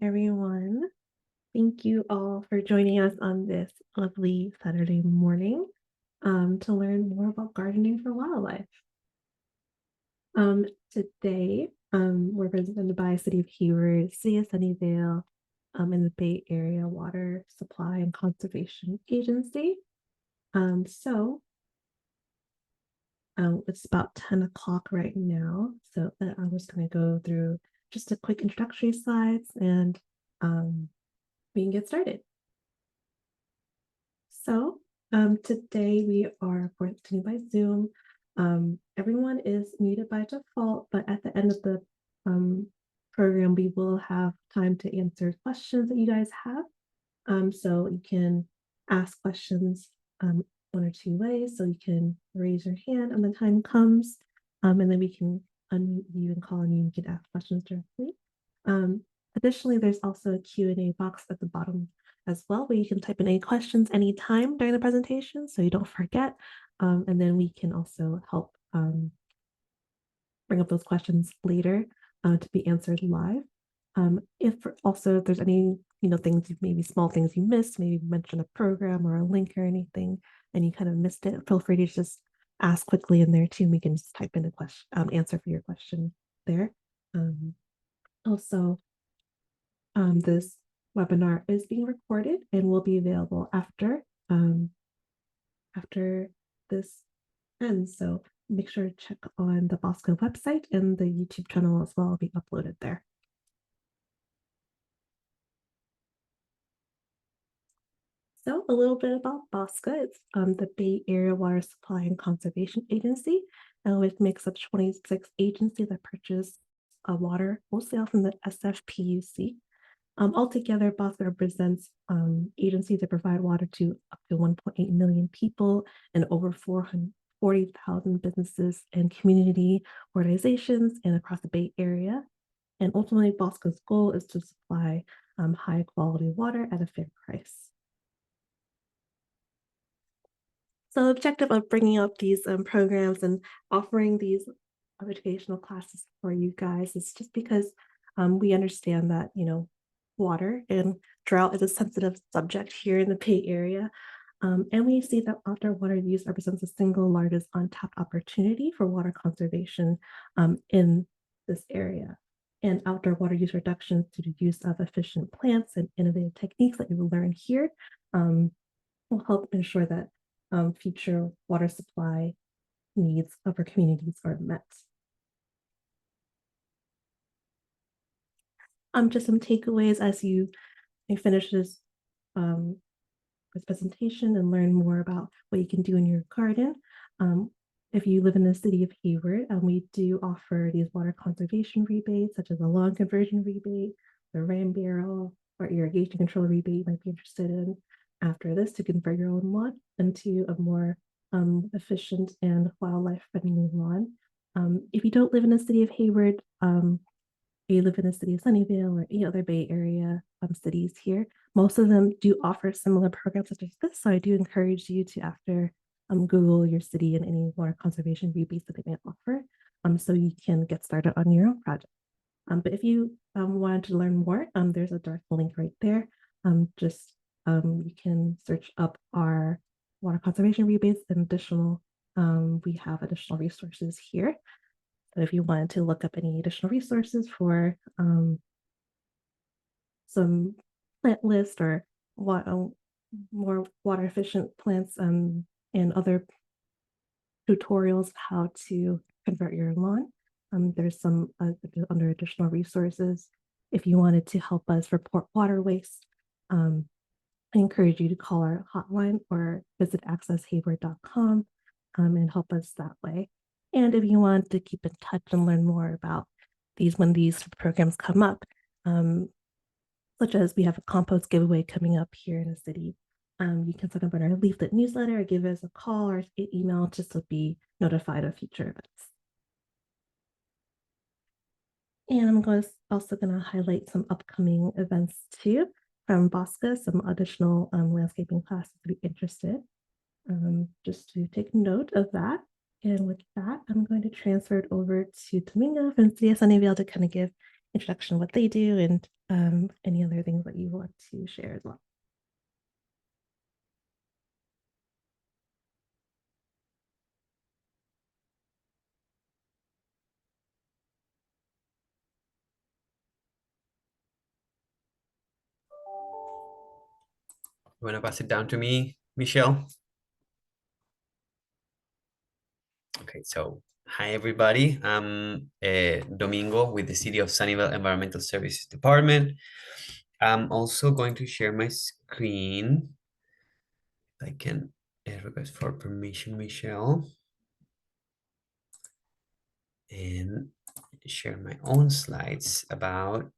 everyone. Thank you all for joining us on this lovely Saturday morning to learn more about gardening for wildlife. Today, we're presented by City of Hayward, City of Sunnyvale, and the Bay Area Water Supply and Conservation Agency. So it's about 10 o'clock right now, so I'm just going to go through just a quick introductory slides and we can get started. So today we are, of course, continuing by Zoom. Everyone is muted by default, but at the end of the program, we will have time to answer questions that you guys have. So you can ask questions one or two ways. So you can raise your hand when the time comes, and then we can unmute you and call on you and you can ask questions directly. Additionally, there's also a Q&A box at the bottom as well, where you can type in any questions anytime during the presentation so you don't forget. And then we can also help bring up those questions later to be answered live. If there's any things, maybe small things you missed, maybe mention a program or a link or anything, and you kind of missed it, feel free to just ask quickly in there too. We can just type in a question, answer for your question there. Also, this webinar is being recorded and will be available after this ends. So make sure to check on the Bosco website, and the YouTube channel as well will be uploaded there. So a little bit about Bosco. It's the Bay Area Water Supply and Conservation Agency, which makes up 26 agencies that purchase water wholesale from the SFPUC. Altogether, Bosco represents agencies that provide water to up to 1.8 million people and over 440,000 businesses and community organizations and across the Bay Area. And ultimately, Bosco's goal is to supply high quality water at a fair price. So the objective of bringing up these programs and offering these educational classes for you guys is just because we understand that, water and drought is a sensitive subject here in the Bay Area. And we see that outdoor water use represents the single largest untapped opportunity for water conservation in this area. And outdoor water use reductions through the use of efficient plants and innovative techniques that you will learn here will help ensure that future water supply needs of our communities are met. Just some takeaways as you finish this presentation and learn more about what you can do in your garden. If you live in the city of Hayward, we do offer these water conservation rebates, such as a lawn conversion rebate, the rain barrel, or irrigation control rebate you might be interested in after this to convert your own lawn into a more efficient and wildlife-friendly lawn. If you don't live in the city of Hayward, you live in the city of Sunnyvale or any other Bay Area cities here, most of them do offer similar programs such as this. So I do encourage you to, after Google your city and any water conservation rebates that they may offer, so you can get started on your own project. But if you wanted to learn more, there's a direct link right there. You can search up our water conservation rebates and additional, we have additional resources here. So if you wanted to look up any additional resources for some plant list or more water efficient plants and other tutorials how to convert your lawn, there's some under additional resources. If you wanted to help us report water waste, I encourage you to call our hotline or visit accesshayward.com and help us that way. And if you want to keep in touch and learn more about when these programs come up, such as we have a compost giveaway coming up here in the city, you can sign up on our leaflet newsletter or give us a call or email just to be notified of future events. And I'm also going to highlight some upcoming events too from Bosco, some additional landscaping classes to be interested, just to take note of that. And with that, I'm going to transfer it over to Domingo from City of Sunnyvale to kind of give introduction of what they do and any other things that you want to share as well. You want to pass it down to me, Michelle? Okay, so hi everybody. I'm Domingo with the City of Sunnyvale Environmental Services Department. I'm also going to share my screen. I can request for permission, Michelle, and share my own slides about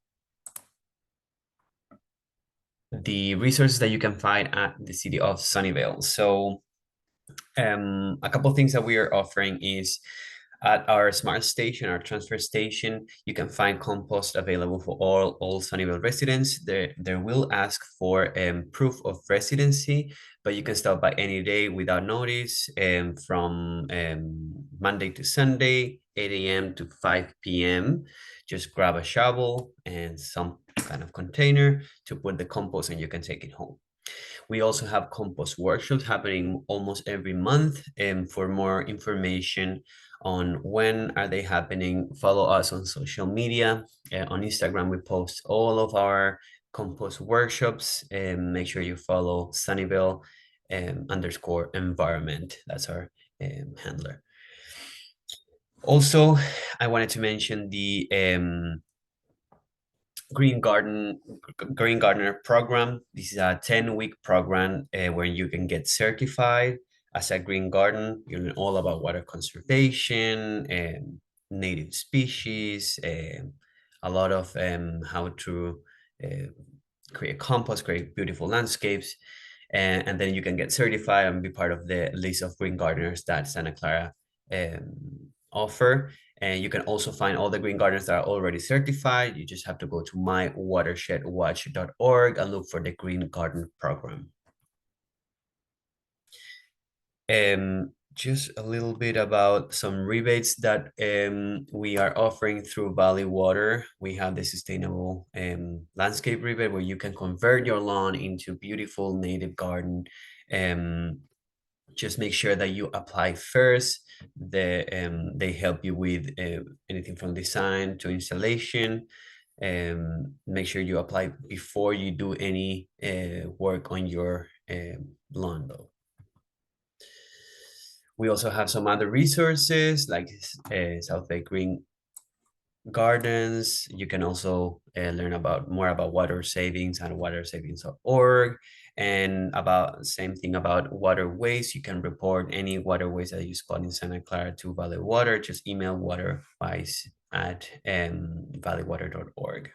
the resources that you can find at the City of Sunnyvale. So a couple of things that we are offering is at our smart station, our transfer station, you can find compost available for all Sunnyvale residents. They will ask for proof of residency, but you can stop by any day without notice from Monday to Sunday, 8 a.m. to 5 p.m. Just grab a shovel and some kind of container to put the compost and you can take it home. We also have compost workshops happening almost every month. And for more information on when are they happening, follow us on social media. On Instagram, we post all of our compost workshops, and make sure you follow Sunnyvale underscore environment. That's our handler. Also, I wanted to mention the Green Gardener program. This is a 10-week program where you can get certified as a green garden. You learn all about water conservation and native species, a lot of how to create compost, create beautiful landscapes, and then you can get certified and be part of the list of green gardeners that Santa Clara offer. And you can also find all the green gardeners that are already certified. You just have to go to mywatershedwatch.org and look for the Green Garden Program. Just a little bit about some rebates that we are offering through Valley Water. We have the sustainable landscape rebate where you can convert your lawn into beautiful native garden. Just make sure that you apply first. They help you with anything from design to installation. Make sure you apply before you do any work on your lawn though. We also have some other resources like South Bay Green Gardens. You can also learn about more about water savings and watersavings.org, and about same thing about waterways. You can report any waterways that you spot in Santa Clara to Valley Water. Just email waterwise at valleywater.org.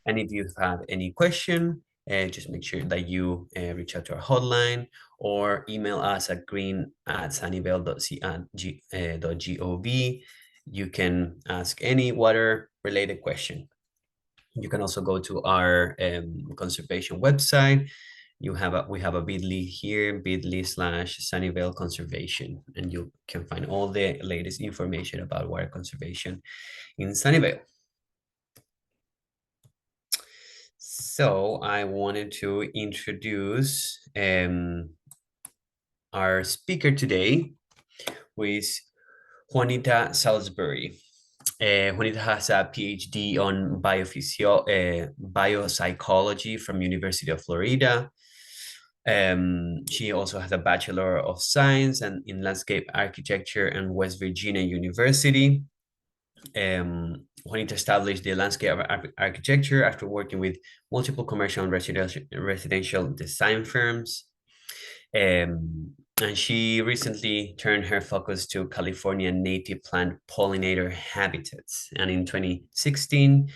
And if you have any question, just make sure that you reach out to our hotline or email us at green@sunnyvale.gov. You can ask any water related question. You can also go to our conservation website. We have a bit.ly here, bit.ly/Sunnyvale Conservation, and you can find all the latest information about water conservation in Sunnyvale. So I wanted to introduce our speaker today, who is Juanita Salisbury. Juanita has a PhD on biopsychology from University of Florida. She also has a Bachelor of Science in Landscape Architecture in West Virginia University. Juanita established the landscape architecture after working with multiple commercial and residential design firms. And she recently turned her focus to California native plant pollinator habitats. And in 2016,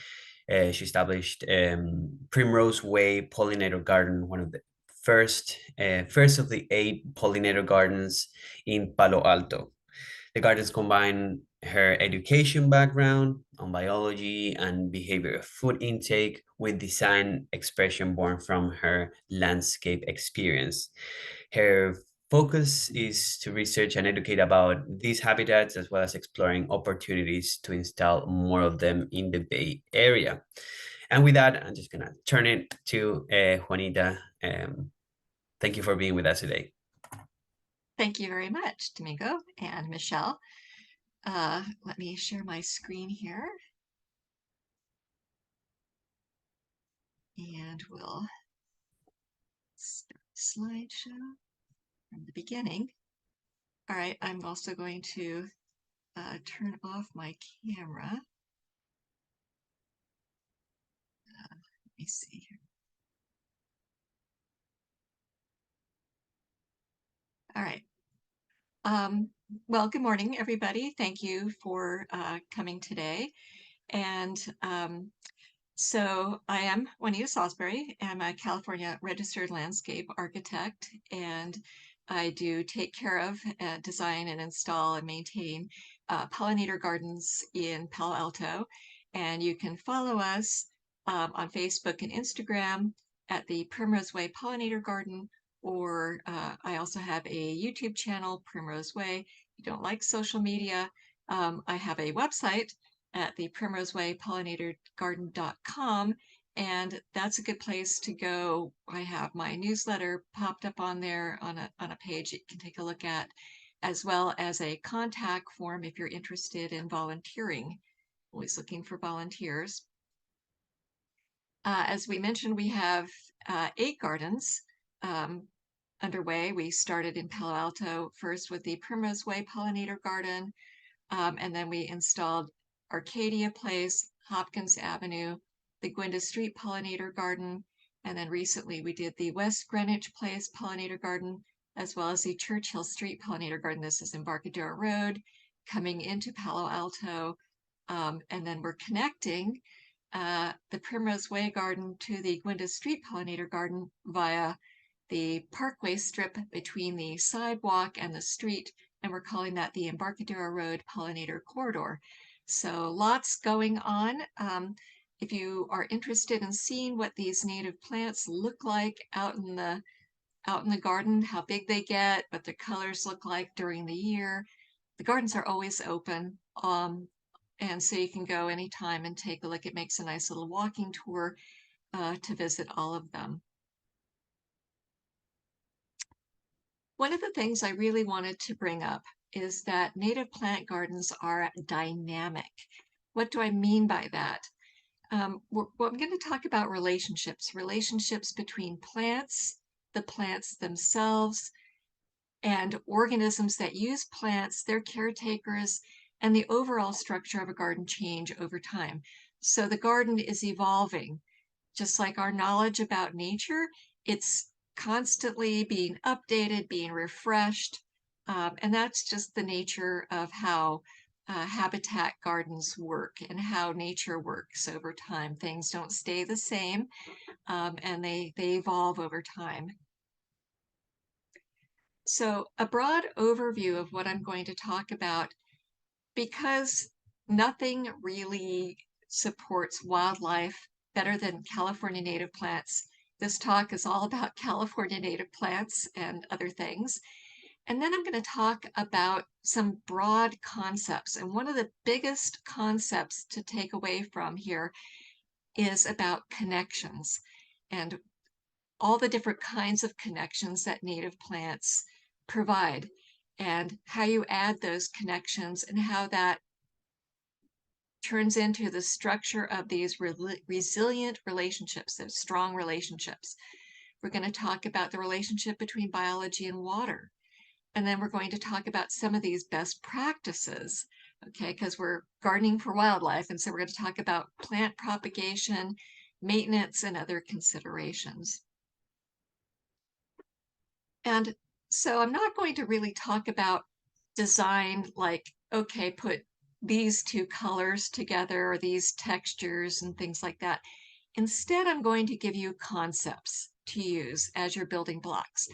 she established Primrose Way Pollinator Garden, one of the first of the 8 pollinator gardens in Palo Alto. The gardens combine her education background on biology and behavior of food intake with design expression born from her landscape experience. Her focus is to research and educate about these habitats, as well as exploring opportunities to install more of them in the Bay Area. And with that, I'm just gonna turn it to Juanita. Thank you for being with us today. Thank you very much, Domingo and Michelle. Let me share my screen here. And we'll start the slideshow from the beginning. All right, I'm also going to turn off my camera. Let me see here. All right. Well, good morning, everybody. Thank you for coming today. And so I am Juanita Salisbury. I'm a California registered landscape architect, and I do take care of, design and install and maintain pollinator gardens in Palo Alto. And you can follow us on Facebook and Instagram at the Primrose Way Pollinator Garden, or I also have a YouTube channel, Primrose Way. If you don't like social media, I have a website at the Primrose Way pollinatorgarden.com, and that's a good place to go. I have my newsletter popped up on there on a page you can take a look at, as well as a contact form if you're interested in volunteering. Always looking for volunteers. As we mentioned, we have 8 gardens underway. We started in Palo Alto first with the Primrose Way Pollinator Garden, and then we installed Arcadia Place, Hopkins Avenue, the Gwynda Street Pollinator Garden, and then recently we did the West Greenwich Place Pollinator Garden, as well as the Churchill Street Pollinator Garden. This is Embarcadero Road, coming into Palo Alto, and then we're connecting the Primrose Way Garden to the Gwynda Street Pollinator Garden via the parkway strip between the sidewalk and the street, and we're calling that the Embarcadero Road Pollinator Corridor. So lots going on. If you are interested in seeing what these native plants look like out in the garden, how big they get, what their colors look like during the year, the gardens are always open. And so you can go anytime and take a look. It makes a nice little walking tour to visit all of them. One of the things I really wanted to bring up is that native plant gardens are dynamic. What do I mean by that? Well, I'm going to talk about relationships between plants, the plants themselves, and organisms that use plants, their caretakers, and the overall structure of a garden change over time. So the garden is evolving. Just like our knowledge about nature, it's constantly being updated, being refreshed. And that's just the nature of how habitat gardens work and how nature works over time. Things don't stay the same, and they evolve over time. So a broad overview of what I'm going to talk about, because nothing really supports wildlife better than California native plants. This talk is all about California native plants and other things. And then I'm going to talk about some broad concepts. And one of the biggest concepts to take away from here is about connections and all the different kinds of connections that native plants provide, and how you add those connections and how that turns into the structure of these resilient relationships, those strong relationships. We're going to talk about the relationship between biology and water. And then we're going to talk about some of these best practices, okay, because we're gardening for wildlife. And so we're going to talk about plant propagation, maintenance, and other considerations. And so I'm not going to really talk about design like, okay, put these 2 colors together or these textures and things like that. Instead, I'm going to give you concepts to use as your building blocks,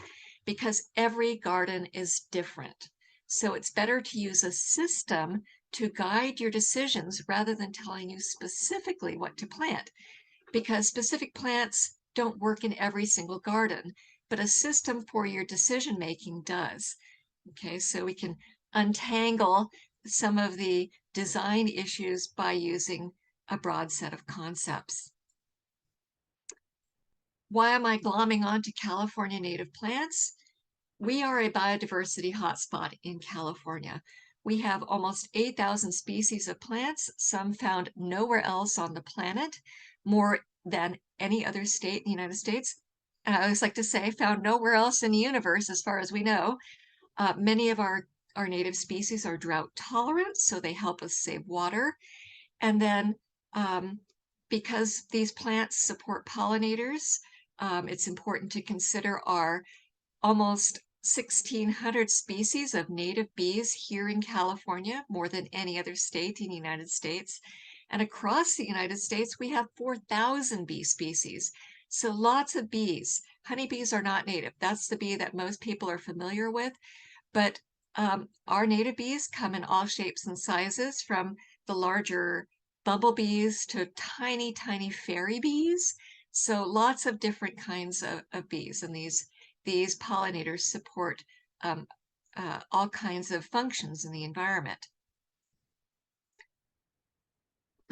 because every garden is different. So it's better to use a system to guide your decisions rather than telling you specifically what to plant, because specific plants don't work in every single garden. but a system for your decision making does. Okay, so we can untangle some of the design issues by using a broad set of concepts. Why am I glomming on to California native plants? We are a biodiversity hotspot in California. We have almost 8,000 species of plants, some found nowhere else on the planet, more than any other state in the United States. And I always like to say, found nowhere else in the universe, as far as we know. Many of our native species are drought tolerant, so they help us save water. And then because these plants support pollinators, it's important to consider our almost 1,600 species of native bees here in California, more than any other state in the United States. And across the United States, we have 4,000 bee species. So lots of bees. Honeybees are not native. That's the bee that most people are familiar with. But our native bees come in all shapes and sizes, from the larger bumblebees to tiny, tiny fairy bees. So lots of different kinds of bees. And these pollinators support all kinds of functions in the environment.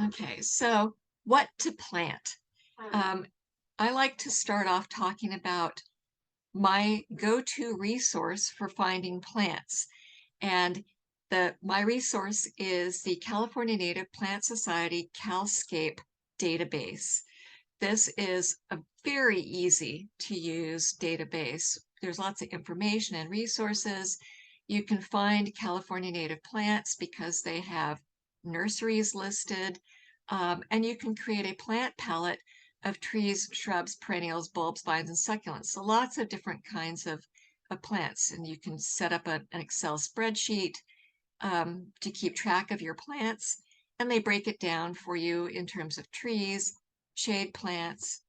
Okay, so what to plant? I like to start off talking about my go-to resource for finding plants. And my resource is the California Native Plant Society CalScape database. This is a very easy to use database. There's lots of information and resources. You can find California native plants because they have nurseries listed, and you can create a plant palette of trees, shrubs, perennials, bulbs, vines, and succulents. So lots of different kinds of plants, and you can set up an Excel spreadsheet to keep track of your plants, and they break it down for you in terms of trees, shade plants,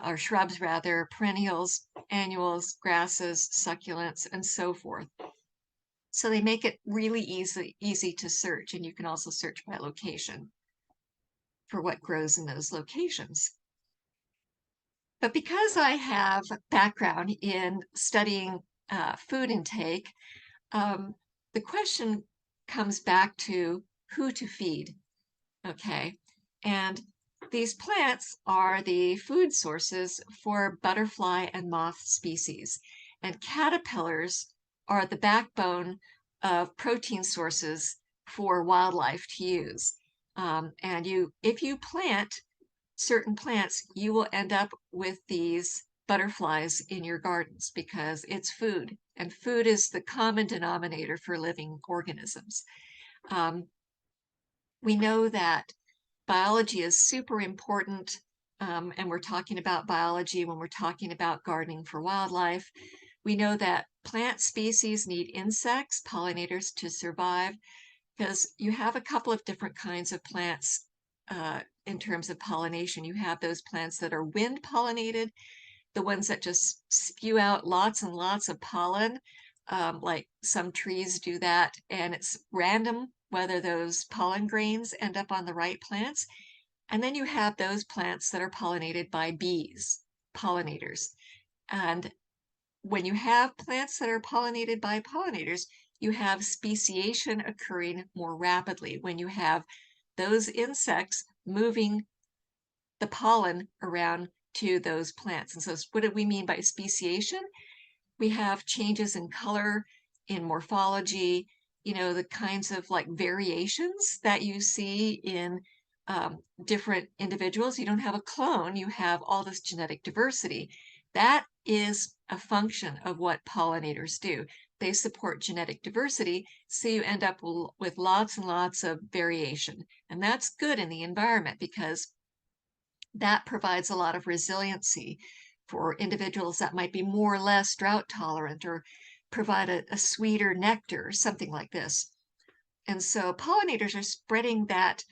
or shrubs rather, perennials, annuals, grasses, succulents, and so forth. So they make it really easy to search, and you can also search by location for what grows in those locations. But because I have background in studying food intake, the question comes back to who to feed, okay? And these plants are the food sources for butterfly and moth species, and caterpillars are the backbone of protein sources for wildlife to use. And if you plant certain plants, you will end up with these butterflies in your gardens because it's food, and food is the common denominator for living organisms. We know that biology is super important, and we're talking about biology when we're talking about gardening for wildlife. We know that plant species need insects, pollinators, to survive, because you have a couple of different kinds of plants in terms of pollination. You have those plants that are wind pollinated, the ones that just spew out lots and lots of pollen, like some trees do that, and it's random whether those pollen grains end up on the right plants. And then you have those plants that are pollinated by bees, pollinators. And when you have plants that are pollinated by pollinators, you have speciation occurring more rapidly when you have those insects moving the pollen around to those plants. And so what do we mean by speciation? We have changes in color, in morphology, the kinds of like variations that you see in different individuals. You don't have a clone, you have all this genetic diversity. That is a function of what pollinators do. They support genetic diversity, so you end up with lots and lots of variation. And that's good in the environment because that provides a lot of resiliency for individuals that might be more or less drought tolerant or provide a sweeter nectar or something like this. And so pollinators are spreading that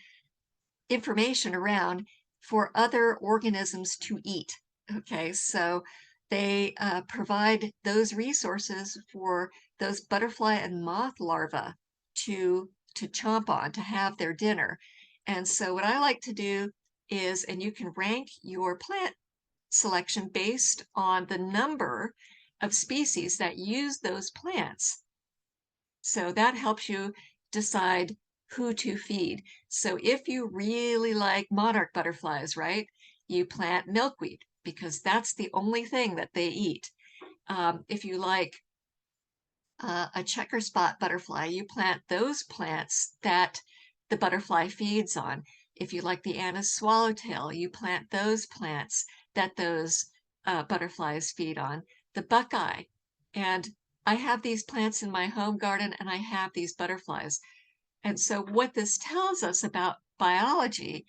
information around for other organisms to eat. Okay, so they provide those resources for those butterfly and moth larvae to chomp on, to have their dinner. And so what I like to do is, and you can rank your plant selection based on the number of species that use those plants. So that helps you decide who to feed. So if you really like monarch butterflies, right, you plant milkweed because that's the only thing that they eat. If you like a checker spot butterfly, you plant those plants that the butterfly feeds on. If you like the Anna's swallowtail, you plant those plants that those butterflies feed on. The buckeye. And I have these plants in my home garden and I have these butterflies. And so what this tells us about biology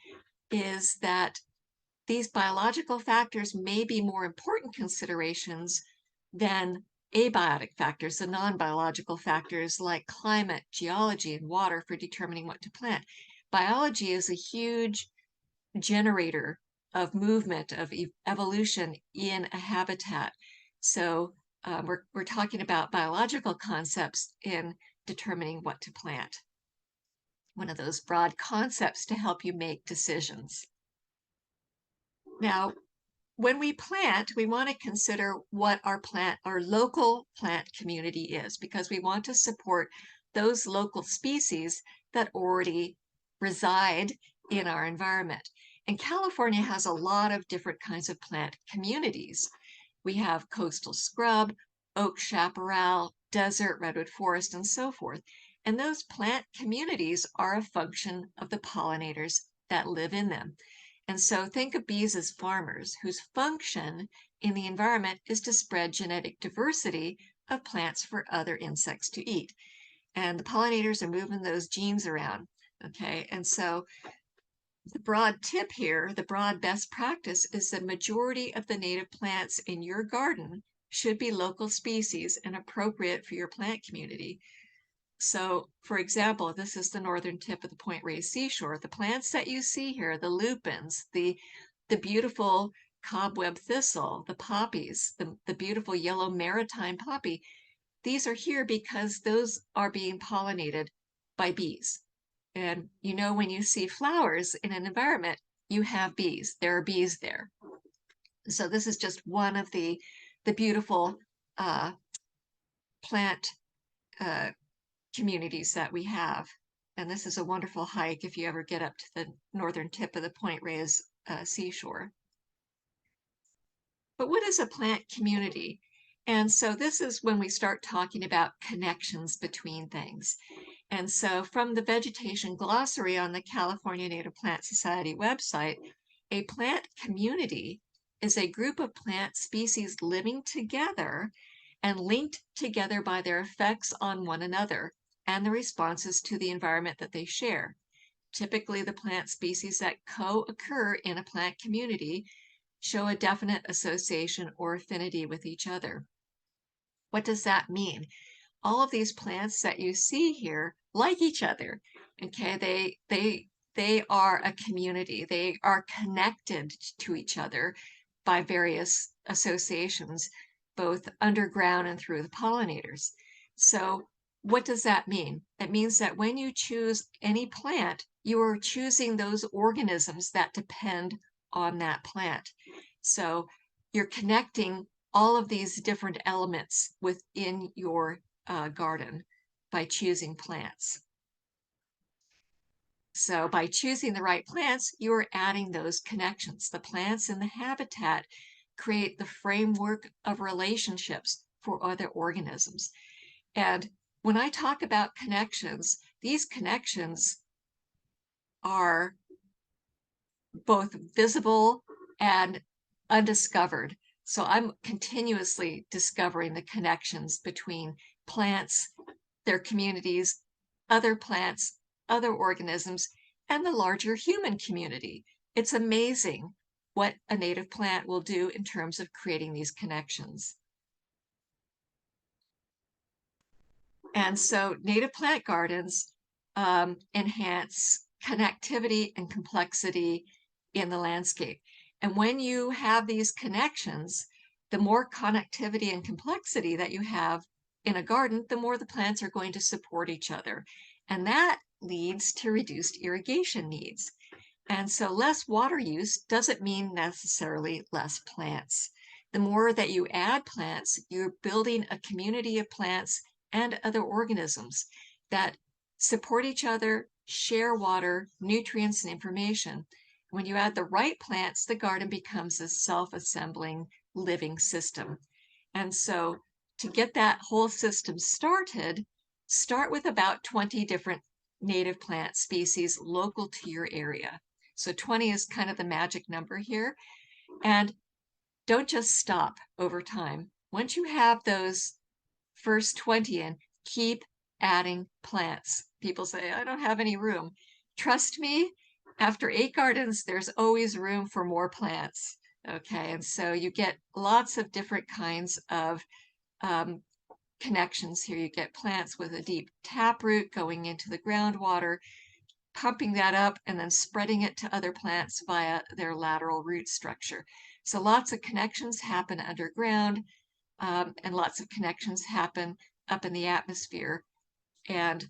is that these biological factors may be more important considerations than abiotic factors, the non-biological factors like climate, geology, and water for determining what to plant. Biology is a huge generator of movement, of evolution in a habitat. So we're talking about biological concepts in determining what to plant. One of those broad concepts to help you make decisions. Now, when we plant, we want to consider what our local plant community is, because we want to support those local species that already reside in our environment. And California has a lot of different kinds of plant communities. We have coastal scrub, oak chaparral, desert, redwood forest, and so forth. And those plant communities are a function of the pollinators that live in them. And so think of bees as farmers whose function in the environment is to spread genetic diversity of plants for other insects to eat. And the pollinators are moving those genes around, okay? And so the broad tip here, the broad best practice is the majority of the native plants in your garden should be local species and appropriate for your plant community. So, for example, this is the northern tip of the Point Reyes seashore. The plants that you see here, the lupins, the beautiful cobweb thistle, the poppies, the beautiful yellow maritime poppy, these are here because those are being pollinated by bees. And you know, when you see flowers in an environment, you have bees. There are bees there. So this is just one of the beautiful plant communities that we have. And this is a wonderful hike if you ever get up to the northern tip of the Point Reyes seashore. But what is a plant community? And so this is when we start talking about connections between things. And so from the vegetation glossary on the California Native Plant Society website, a plant community is a group of plant species living together and linked together by their effects on one another and the responses to the environment that they share. Typically, the plant species that co-occur in a plant community show a definite association or affinity with each other. What does that mean? All of these plants that you see here like each other. Okay, they are a community. They are connected to each other by various associations, both underground and through the pollinators. So what does that mean? It means that when you choose any plant, you are choosing those organisms that depend on that plant. So you're connecting all of these different elements within your garden by choosing plants. So by choosing the right plants, you are adding those connections. The plants in the habitat create the framework of relationships for other organisms. And when I talk about connections, these connections are both visible and undiscovered. So I'm continuously discovering the connections between plants, their communities, other plants, other organisms, and the larger human community. It's amazing what a native plant will do in terms of creating these connections. And so native plant gardens enhance connectivity and complexity in the landscape. And when you have these connections, the more connectivity and complexity that you have in a garden, the more the plants are going to support each other. And that leads to reduced irrigation needs. And so less water use doesn't mean necessarily less plants. The more that you add plants, you're building a community of plants and other organisms that support each other, share water, nutrients, and information. When you add the right plants, the garden becomes a self-assembling living system. And so to get that whole system started, start with about 20 different native plant species local to your area. So 20 is kind of the magic number here. And don't just stop over time. Once you have those first 20 in, keep adding plants. People say, I don't have any room. Trust me, after 8 gardens, there's always room for more plants. Okay, and so you get lots of different kinds of connections here. You get plants with a deep taproot going into the groundwater, pumping that up and then spreading it to other plants via their lateral root structure. So lots of connections happen underground, and lots of connections happen up in the atmosphere. And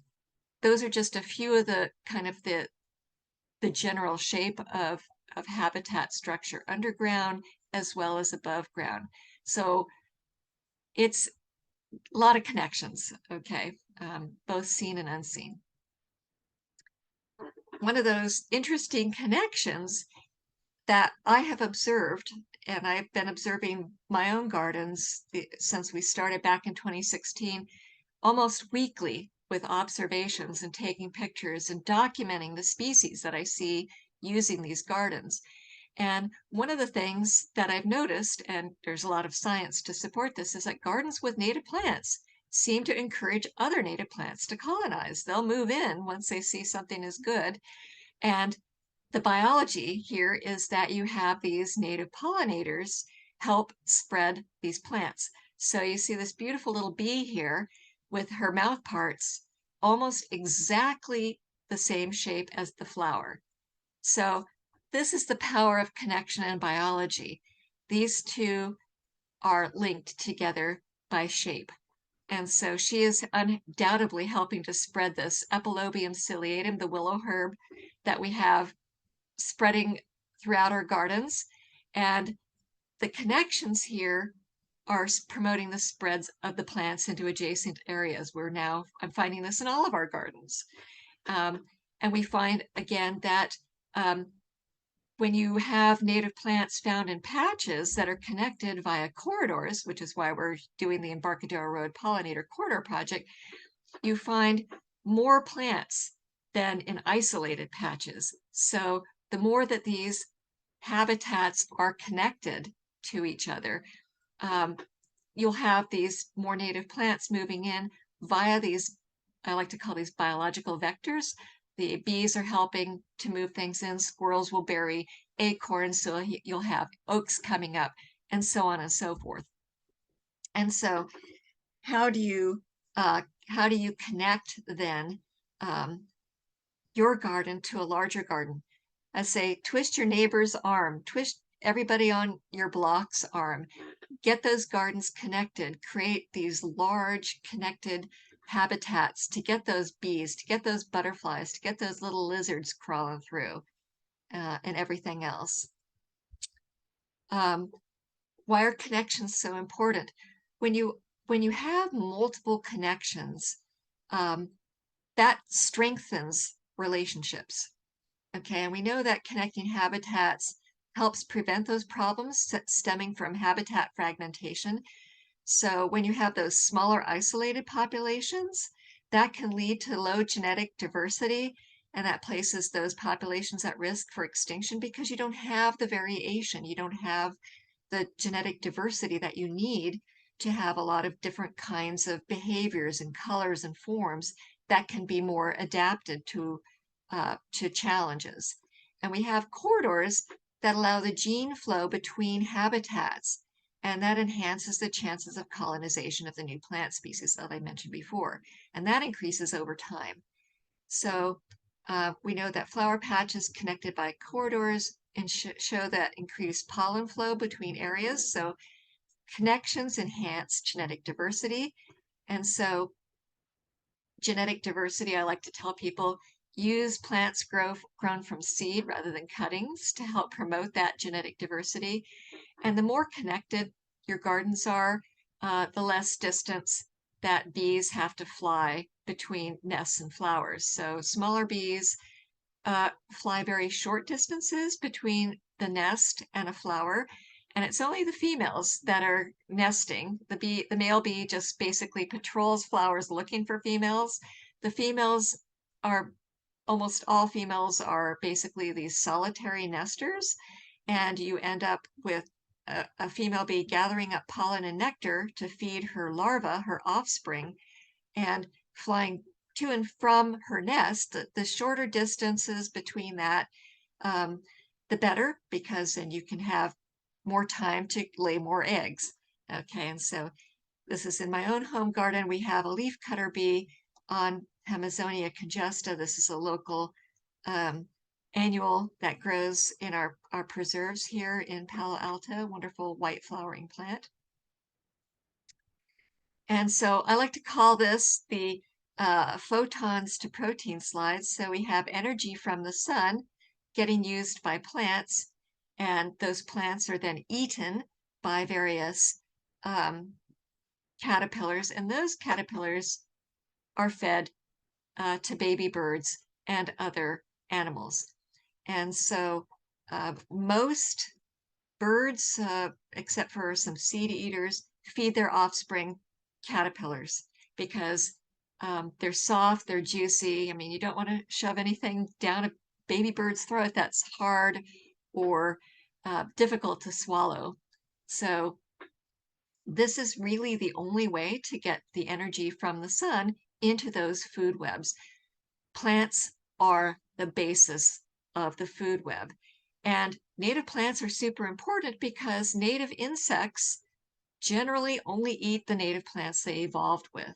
those are just a few of the kind of the general shape of habitat structure underground as well as above ground. So it's a lot of connections, okay, both seen and unseen. One of those interesting connections that I have observed, and I've been observing my own gardens since we started back in 2016, almost weekly with observations and taking pictures and documenting the species that I see using these gardens. And one of the things that I've noticed, and there's a lot of science to support this, is that gardens with native plants seem to encourage other native plants to colonize. They'll move in once they see something is good. And the biology here is that you have these native pollinators help spread these plants. So you see this beautiful little bee here with her mouth parts almost exactly the same shape as the flower. So this is the power of connection in biology. These two are linked together by shape. And so she is undoubtedly helping to spread this Epilobium ciliatum, the willow herb that we have spreading throughout our gardens. And the connections here are promoting the spreads of the plants into adjacent areas. I'm finding this in all of our gardens. And we find again that when you have native plants found in patches that are connected via corridors, which is why we're doing the Embarcadero Road Pollinator Corridor Project, you find more plants than in isolated patches. So the more that these habitats are connected to each other, you'll have these more native plants moving in via these, I like to call these biological vectors. The bees are helping to move things in. Squirrels will bury acorns, so you'll have oaks coming up, and so on and so forth. And so how do you connect then your garden to a larger garden? I say, twist your neighbor's arm, twist everybody on your block's arm, get those gardens connected, create these large connected habitats to get those bees, to get those butterflies, to get those little lizards crawling through, and everything else. Why are connections so important? When you have multiple connections, that strengthens relationships. Okay, and we know that connecting habitats helps prevent those problems stemming from habitat fragmentation. So when you have those smaller isolated populations, that can lead to low genetic diversity, and that places those populations at risk for extinction because you don't have the variation, you don't have the genetic diversity that you need to have a lot of different kinds of behaviors and colors and forms that can be more adapted to challenges. And we have corridors that allow the gene flow between habitats, and that enhances the chances of colonization of the new plant species that I mentioned before, and that increases over time. So we know that flower patches connected by corridors and show that increased pollen flow between areas. So connections enhance genetic diversity. And so genetic diversity, I like to tell people, use plants grown from seed rather than cuttings to help promote that genetic diversity. And the more connected your gardens are, the less distance that bees have to fly between nests and flowers. So smaller bees fly very short distances between the nest and a flower, and it's only the females that are nesting. The male bee just basically patrols flowers looking for females. The females are, almost all females are basically these solitary nesters, and you end up with a female bee gathering up pollen and nectar to feed her larva, her offspring, and flying to and from her nest. The shorter distances between that, the better, because then you can have more time to lay more eggs. Okay, and so this is in my own home garden. We have a leafcutter bee on Hemizonia conjusta. This is a local annual that grows in our preserves here in Palo Alto, wonderful white flowering plant. And so I like to call this the photons to protein slides. So we have energy from the sun getting used by plants, and those plants are then eaten by various caterpillars, and those caterpillars are fed to baby birds and other animals. And so most birds, except for some seed eaters, feed their offspring caterpillars because they're soft, they're juicy. I mean, you don't want to shove anything down a baby bird's throat that's hard or difficult to swallow. So this is really the only way to get the energy from the sun into those food webs. Plants are the basis of the food web. And native plants are super important because native insects generally only eat the native plants they evolved with.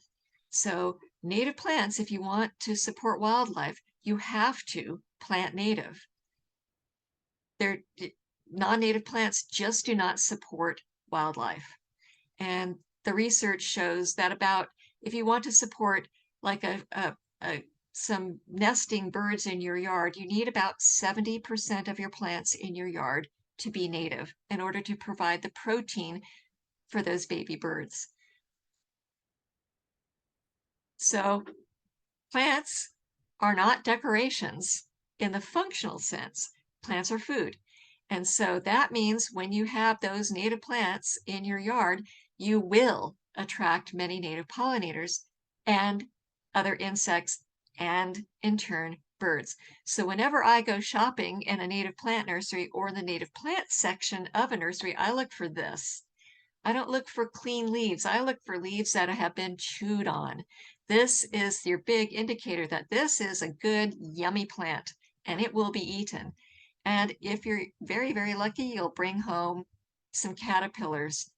So native plants, if you want to support wildlife, you have to plant native. Non-native plants just do not support wildlife. And the research shows that if you want to support like some nesting birds in your yard, you need about 70% of your plants in your yard to be native in order to provide the protein for those baby birds. So plants are not decorations in the functional sense. Plants are food. And so that means when you have those native plants in your yard, you will attract many native pollinators and other insects and in turn birds. So whenever I go shopping in a native plant nursery or in the native plant section of a nursery, I look for this. I don't look for clean leaves. I look for leaves that have been chewed on. This is your big indicator that this is a good, yummy plant and it will be eaten. And if you're very, very lucky, you'll bring home some caterpillars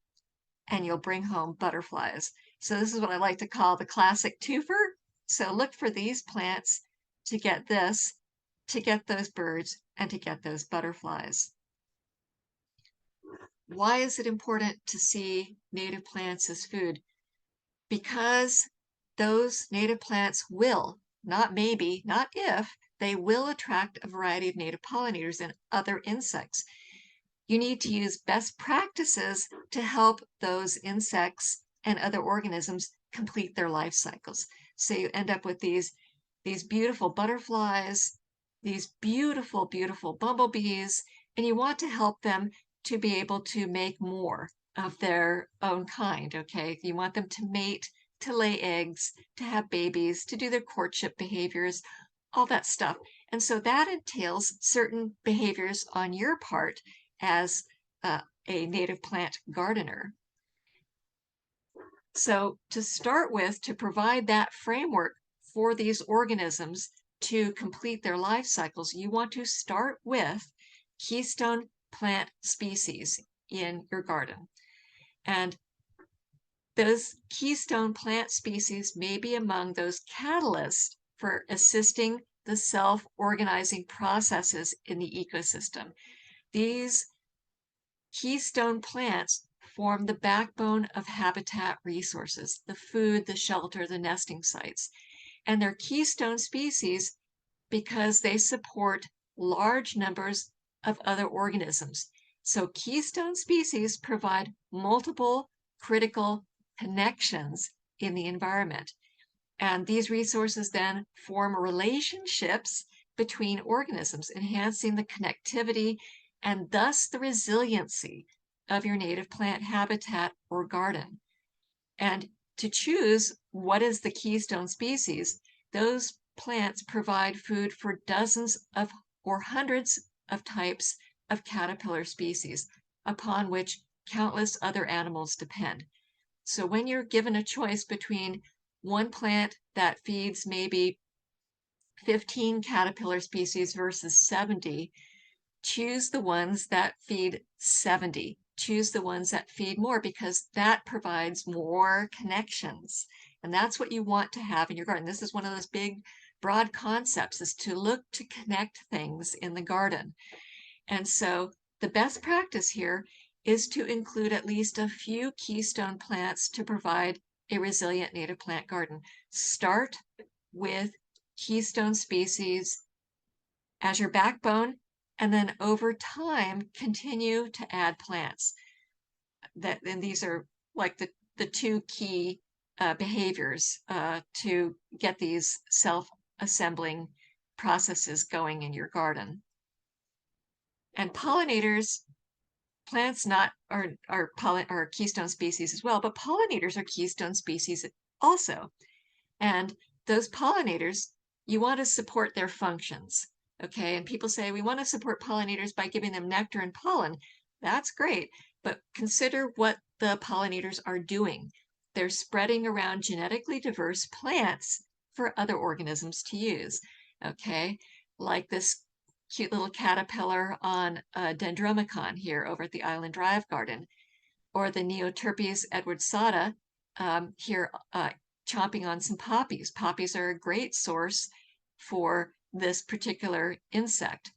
and you'll bring home butterflies. So this is what I like to call the classic twofer. So look for these plants to get this, to get those birds, and to get those butterflies. Why is it important to see native plants as food? Because those native plants will, not maybe, not if, they will attract a variety of native pollinators and other insects. You need to use best practices to help those insects and other organisms complete their life cycles. So you end up with these beautiful butterflies, these beautiful, beautiful bumblebees, and you want to help them to be able to make more of their own kind, okay? You want them to mate, to lay eggs, to have babies, to do their courtship behaviors, all that stuff. And so that entails certain behaviors on your part as a native plant gardener. So to start with, to provide that framework for these organisms to complete their life cycles, you want to start with keystone plant species in your garden. And those keystone plant species may be among those catalysts for assisting the self-organizing processes in the ecosystem. These keystone plants form the backbone of habitat resources, the food, the shelter, the nesting sites. And their keystone species because they support large numbers of other organisms. So keystone species provide multiple critical connections in the environment. And these resources then form relationships between organisms, enhancing the connectivity and thus the resiliency of your native plant habitat or garden. And to choose what is the keystone species, those plants provide food for dozens of or hundreds of types of caterpillar species upon which countless other animals depend. So when you're given a choice between one plant that feeds maybe 15 caterpillar species versus 70, choose the ones that feed 70. Choose the ones that feed more because that provides more connections. And that's what you want to have in your garden. This is one of those big, broad concepts, is to look to connect things in the garden. And so the best practice here is to include at least a few keystone plants to provide a resilient native plant garden. Start with keystone species as your backbone, and then over time, continue to add plants. And these are like the two key behaviors to get these self-assembling processes going in your garden. And pollinators, plants are keystone species as well, but pollinators are keystone species also. And those pollinators, you want to support their functions. Okay, and people say we want to support pollinators by giving them nectar and pollen. That's great, but consider what the pollinators are doing. They're spreading around genetically diverse plants for other organisms to use. Okay, like this cute little caterpillar on Dendromicon here over at the Island Drive Garden, or the Neoterpes edwardsata here chomping on some poppies. Poppies are a great source for this particular insect.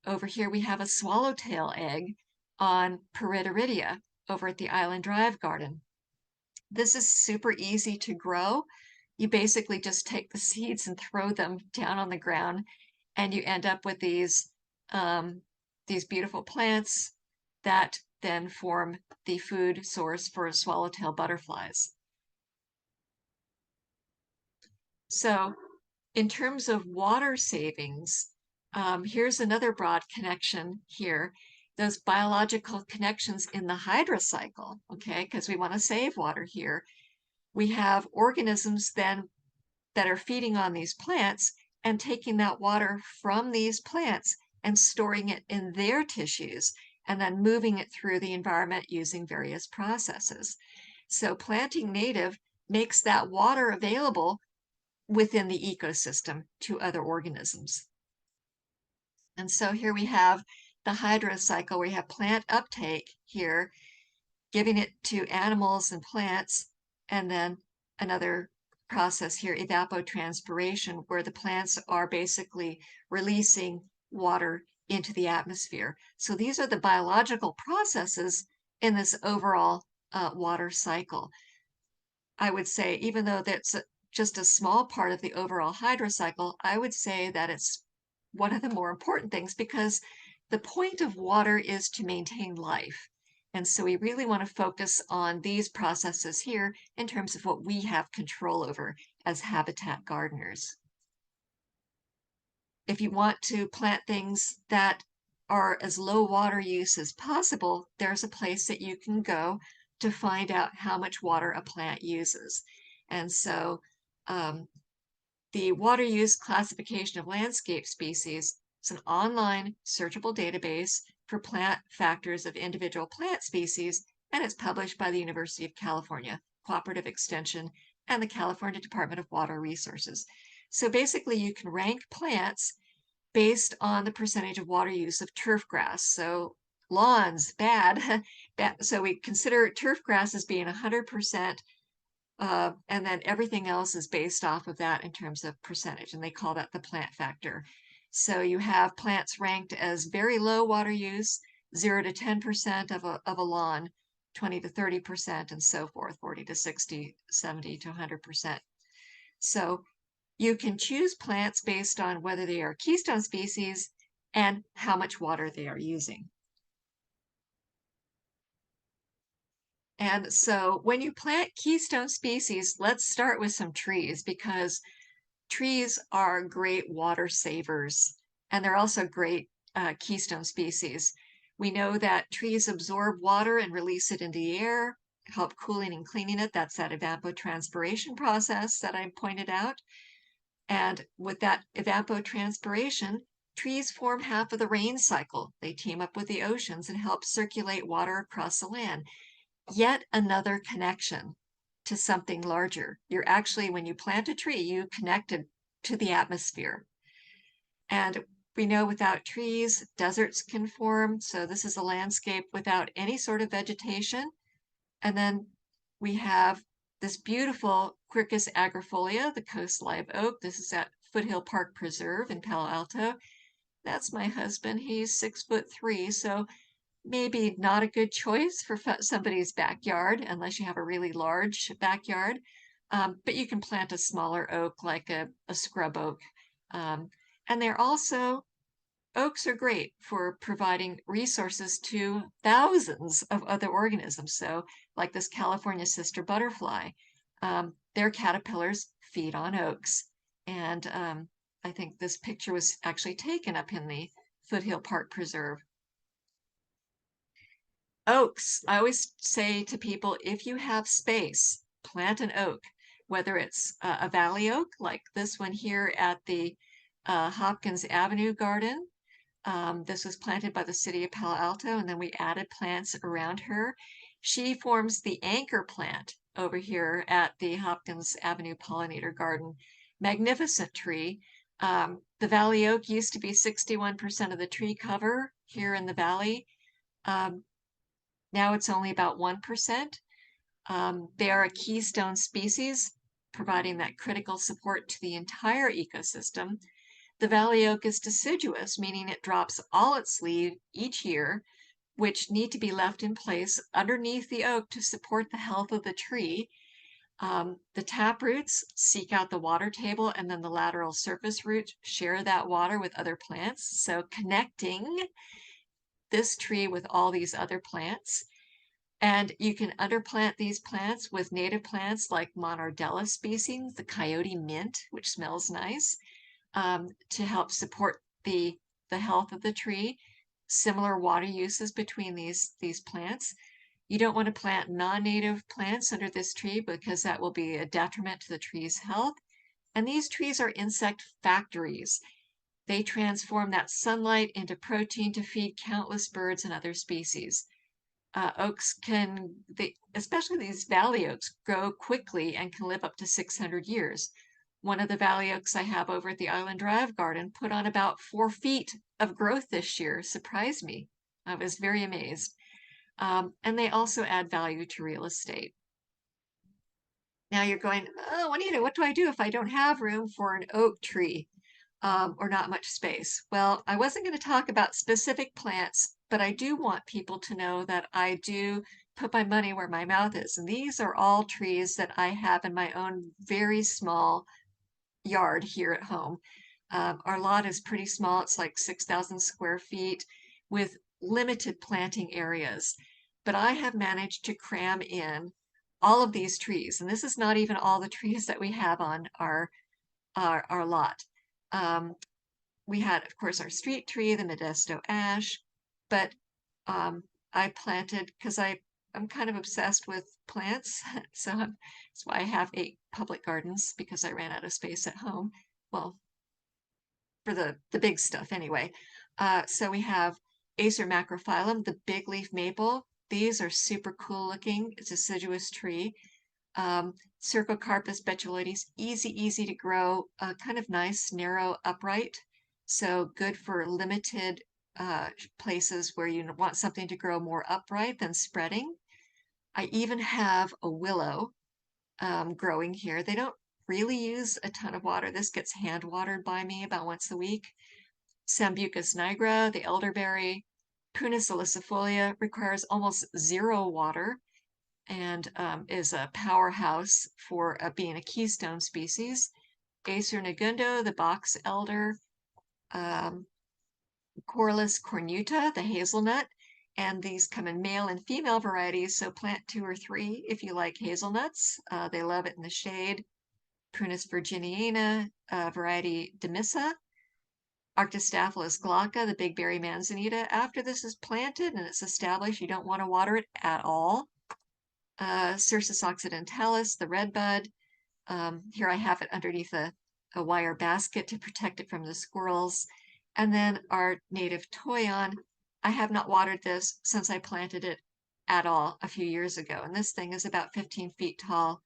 Over here we have a swallowtail egg on Perideridia over at the Island Drive Garden. This is super easy to grow. You basically just take the seeds and throw them down on the ground, and you end up with these beautiful plants that then form the food source for swallowtail butterflies. So in terms of water savings, here's another broad connection here. Those biological connections in the hydrocycle, okay, because we want to save water here. We have organisms then that are feeding on these plants and taking that water from these plants and storing it in their tissues and then moving it through the environment using various processes. So planting native makes that water available within the ecosystem to other organisms. And so here we have the hydrocycle. We have plant uptake here, giving it to animals and plants, and then another process here, evapotranspiration, where the plants are basically releasing water into the atmosphere. So these are the biological processes in this overall water cycle. I would say, even though that's just a small part of the overall hydrocycle, I would say that it's one of the more important things, because the point of water is to maintain life. And so we really want to focus on these processes here in terms of what we have control over as habitat gardeners. If you want to plant things that are as low water use as possible, there's a place that you can go to find out how much water a plant uses. And so the Water Use Classification of Landscape Species is an online searchable database for plant factors of individual plant species, and it's published by the University of California Cooperative Extension and the California Department of Water Resources. So basically you can rank plants based on the percentage of water use of turf grass. So lawns, bad. So we consider turf grass as being 100%, and then everything else is based off of that in terms of percentage, and they call that the plant factor. So you have plants ranked as very low water use, 0 to 10% of a lawn, 20 to 30%, and so forth, 40 to 60, 70 to 100%. So You can choose plants based on whether they are keystone species and how much water they are using. And so when you plant keystone species, let's start with some trees, because trees are great water savers, and they're also great keystone species. We know that trees absorb water and release it into the air, help cooling and cleaning it. That's that evapotranspiration process that I pointed out. And with that evapotranspiration, trees form half of the rain cycle. They team up with the oceans and help circulate water across the land. Yet another connection to something larger. You're actually, when you plant a tree, you connected to the atmosphere. And we know without trees, deserts can form. So this is a landscape without any sort of vegetation. And then we have this beautiful Quercus agrifolia, the coast live oak. This is at Foothill Park Preserve in Palo Alto. That's my husband. He's 6'3", so maybe not a good choice for somebody's backyard unless you have a really large backyard. But you can plant a smaller oak like a scrub oak. And they're also, oaks are great for providing resources to thousands of other organisms. So like this California sister butterfly, their caterpillars feed on oaks. And I think this picture was actually taken up in the Foothill Park Preserve. Oaks, I always say to people, if you have space, plant an oak, whether it's a valley oak like this one here at the Hopkins Avenue Garden. This was planted by the city of Palo Alto, and then we added plants around her. She forms the anchor plant over here at the Hopkins Avenue Pollinator Garden. Magnificent tree. The valley oak used to be 61% of the tree cover here in the valley. Now it's only about 1%. They are a keystone species, providing that critical support to the entire ecosystem. The valley oak is deciduous, meaning it drops all its leaves each year, which need to be left in place underneath the oak to support the health of the tree. The tap roots seek out the water table, and then the lateral surface roots share that water with other plants. So connecting this tree with all these other plants. And you can underplant these plants with native plants like Monardella species, the coyote mint, which smells nice, to help support the health of the tree. Similar water uses between these plants. You don't want to plant non-native plants under this tree because that will be a detriment to the tree's health. And these trees are insect factories. They transform that sunlight into protein to feed countless birds and other species. Oaks can, especially these valley oaks, grow quickly and can live up to 600 years. One of the valley oaks I have over at the Island Drive Garden put on about 4 feet of growth this year. Surprised me. I was very amazed. And they also add value to real estate. Now you're going, oh, Juanita, what do I do if I don't have room for an oak tree? Or not much space. Well, I wasn't going to talk about specific plants, but I do want people to know that I do put my money where my mouth is. And these are all trees that I have in my own very small yard here at home. Our lot is pretty small. It's like 6,000 square feet with limited planting areas. But I have managed to cram in all of these trees. And this is not even all the trees that we have on our lot. We had, of course, our street tree, the Modesto ash, but I planted, because I'm kind of obsessed with plants, so that's why I have 8 public gardens, because I ran out of space at home. Well, for the big stuff anyway. So we have Acer macrophyllum, the big leaf maple. These are super cool looking. It's a deciduous tree. Cercocarpus betuloides, easy to grow, kind of nice, narrow, upright. So good for limited places where you want something to grow more upright than spreading. I even have a willow growing here. They don't really use a ton of water. This gets hand watered by me about once a week. Sambucus nigra, the elderberry. Prunus salicifolia requires almost 0 water and is a powerhouse for being a keystone species. Acer negundo, the box elder, Corylus cornuta, the hazelnut, and these come in male and female varieties, so plant 2 or 3 if you like hazelnuts. They love it in the shade. Prunus virginiana, variety demissa. Arctostaphylos glauca, the big berry manzanita. After this is planted and it's established, you don't want to water it at all. Cercis occidentalis, the redbud. Here I have it underneath a wire basket to protect it from the squirrels. And then our native toyon. I have not watered this since I planted it at all a few years ago. And this thing is about 15 feet tall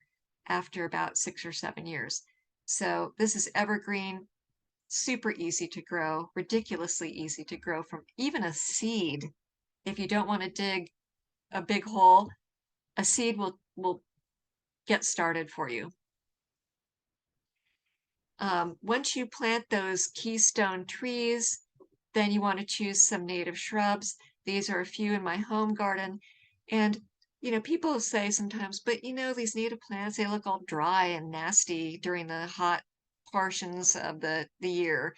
after about 6 or 7 years. So this is evergreen, super easy to grow, ridiculously easy to grow from even a seed. If you don't want to dig a big hole, a seed will get started for you. Once you plant those keystone trees, then you want to choose some native shrubs. These are a few in my home garden. And, people say sometimes, but these native plants, they look all dry and nasty during the hot portions of the year.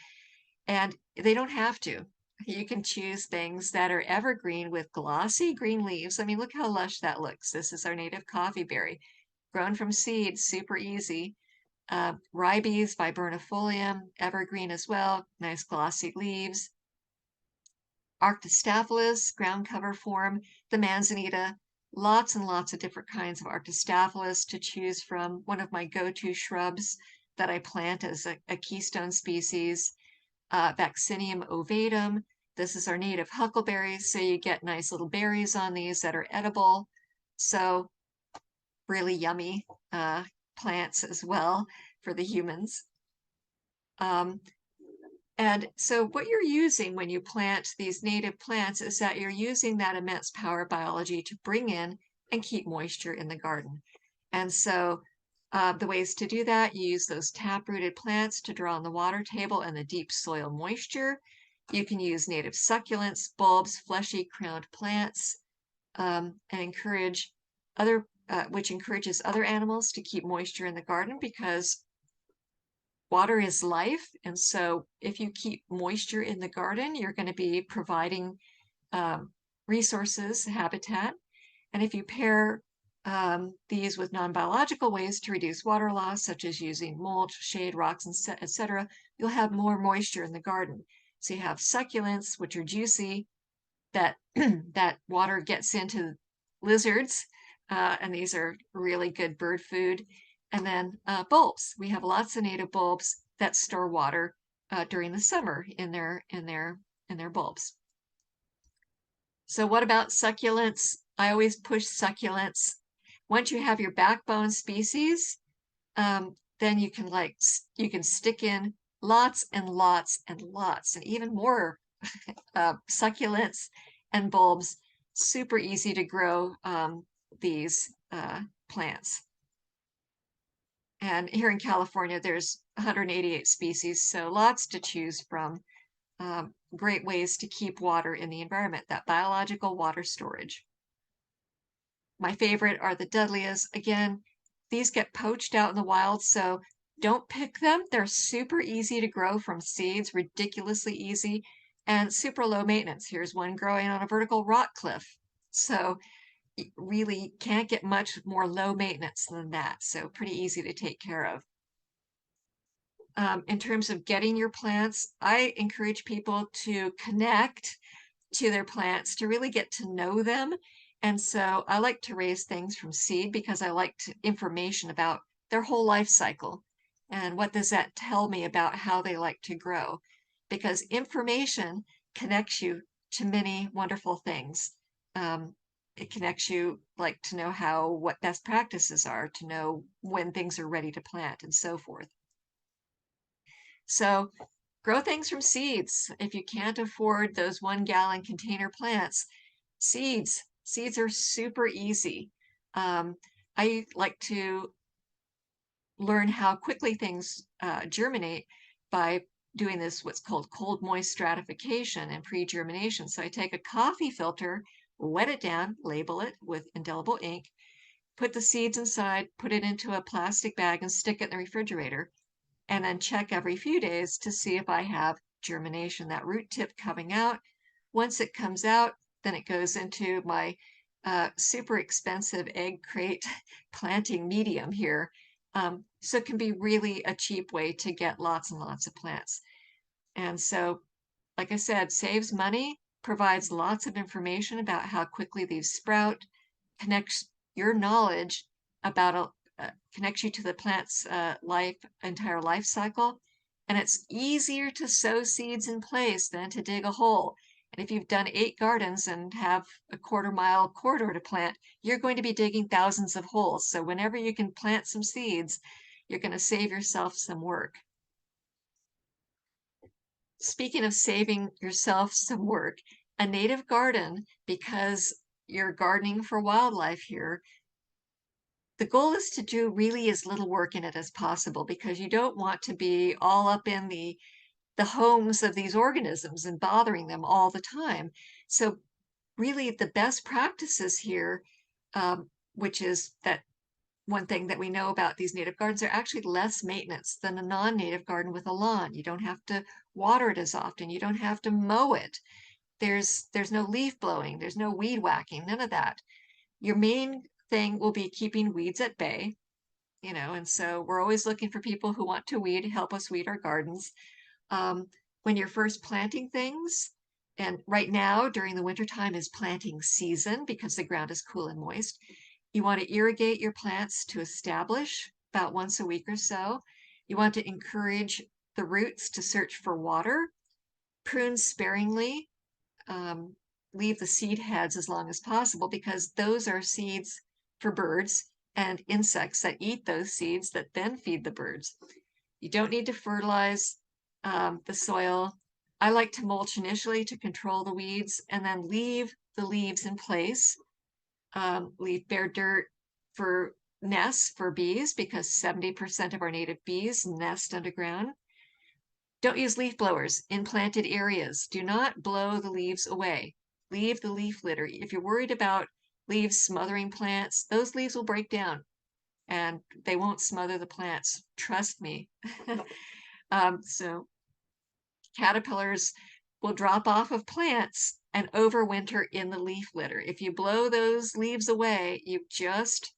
And they don't have to. You can choose things that are evergreen with glossy green leaves. I mean, look how lush that looks. This is our native coffee berry, grown from seeds, super easy. Ribes viburnifolium, evergreen as well, nice glossy leaves. Arctostaphylos, ground cover form, the manzanita, lots and lots of different kinds of Arctostaphylos to choose from. One of my go-to shrubs that I plant as a keystone species, Vaccinium ovatum. This is our native huckleberries, so you get nice little berries on these that are edible. So really yummy plants as well for the humans. And so what you're using when you plant these native plants is that you're using that immense power of biology to bring in and keep moisture in the garden. And so the ways to do that, you use those tap-rooted plants to draw on the water table and the deep soil moisture. You can use native succulents, bulbs, fleshy crowned plants, and encourage which encourages other animals to keep moisture in the garden because water is life. And so if you keep moisture in the garden, you're going to be providing resources, habitat. And if you pair these with non-biological ways to reduce water loss, such as using mulch, shade, rocks, etc., you'll have more moisture in the garden. So you have succulents, which are juicy, that that water gets into lizards, and these are really good bird food. And then bulbs. We have lots of native bulbs that store water during the summer in their bulbs. So what about succulents? I always push succulents. Once you have your backbone species, then you can stick in lots and lots and lots and even more succulents and bulbs. Super easy to grow these plants. And here in California, there's 188 species, so lots to choose from. Great ways to keep water in the environment, that biological water storage. My favorite are the Dudleyias. Again, these get poached out in the wild, so don't pick them. They're super easy to grow from seeds, ridiculously easy, and super low maintenance. Here's one growing on a vertical rock cliff. So you really can't get much more low maintenance than that. So pretty easy to take care of. In terms of getting your plants, I encourage people to connect to their plants to really get to know them. And so I like to raise things from seed because I like information about their whole life cycle. And what does that tell me about how they like to grow? Because information connects you to many wonderful things. It connects you like to know what best practices are, to know when things are ready to plant and so forth. So grow things from seeds. If you can't afford those 1-gallon container plants, seeds are super easy. I like to learn how quickly things germinate by doing this, what's called cold moist stratification and pre-germination. So I take a coffee filter, wet it down, label it with indelible ink, put the seeds inside, put it into a plastic bag and stick it in the refrigerator. and then check every few days to see if I have germination, that root tip coming out. Once it comes out, then it goes into my super expensive egg crate planting medium here. So it can be really a cheap way to get lots and lots of plants. And so, like I said, saves money, provides lots of information about how quickly these sprout, connects your knowledge about connects you to the plant's entire life cycle. And it's easier to sow seeds in place than to dig a hole. And if you've done 8 gardens and have a quarter-mile corridor to plant, you're going to be digging thousands of holes. So whenever you can plant some seeds, you're going to save yourself some work. Speaking of saving yourself some work, a native garden, because you're gardening for wildlife here, the goal is to do really as little work in it as possible, because you don't want to be all up in the homes of these organisms and bothering them all the time. So really the best practices here, which is that one thing that we know about these native gardens, are actually less maintenance than a non-native garden with a lawn. You don't have to water it as often. You don't have to mow it. There's no leaf blowing. There's no weed whacking, none of that. Your main thing will be keeping weeds at bay, and so we're always looking for people who want to help us weed our gardens. When you're first planting things, and right now during the wintertime is planting season because the ground is cool and moist, you want to irrigate your plants to establish about once a week or so. You want to encourage the roots to search for water, prune sparingly, leave the seed heads as long as possible, because those are seeds for birds and insects that eat those seeds that then feed the birds. You don't need to fertilize the soil. I like to mulch initially to control the weeds and then leave the leaves in place. Leave bare dirt for nests for bees, because 70% of our native bees nest underground. Don't use leaf blowers in planted areas. Do not blow the leaves away. Leave the leaf litter. If you're worried about leaves smothering plants, those leaves will break down and they won't smother the plants. Trust me. So caterpillars will drop off of plants and overwinter in the leaf litter. If you blow those leaves away, you've just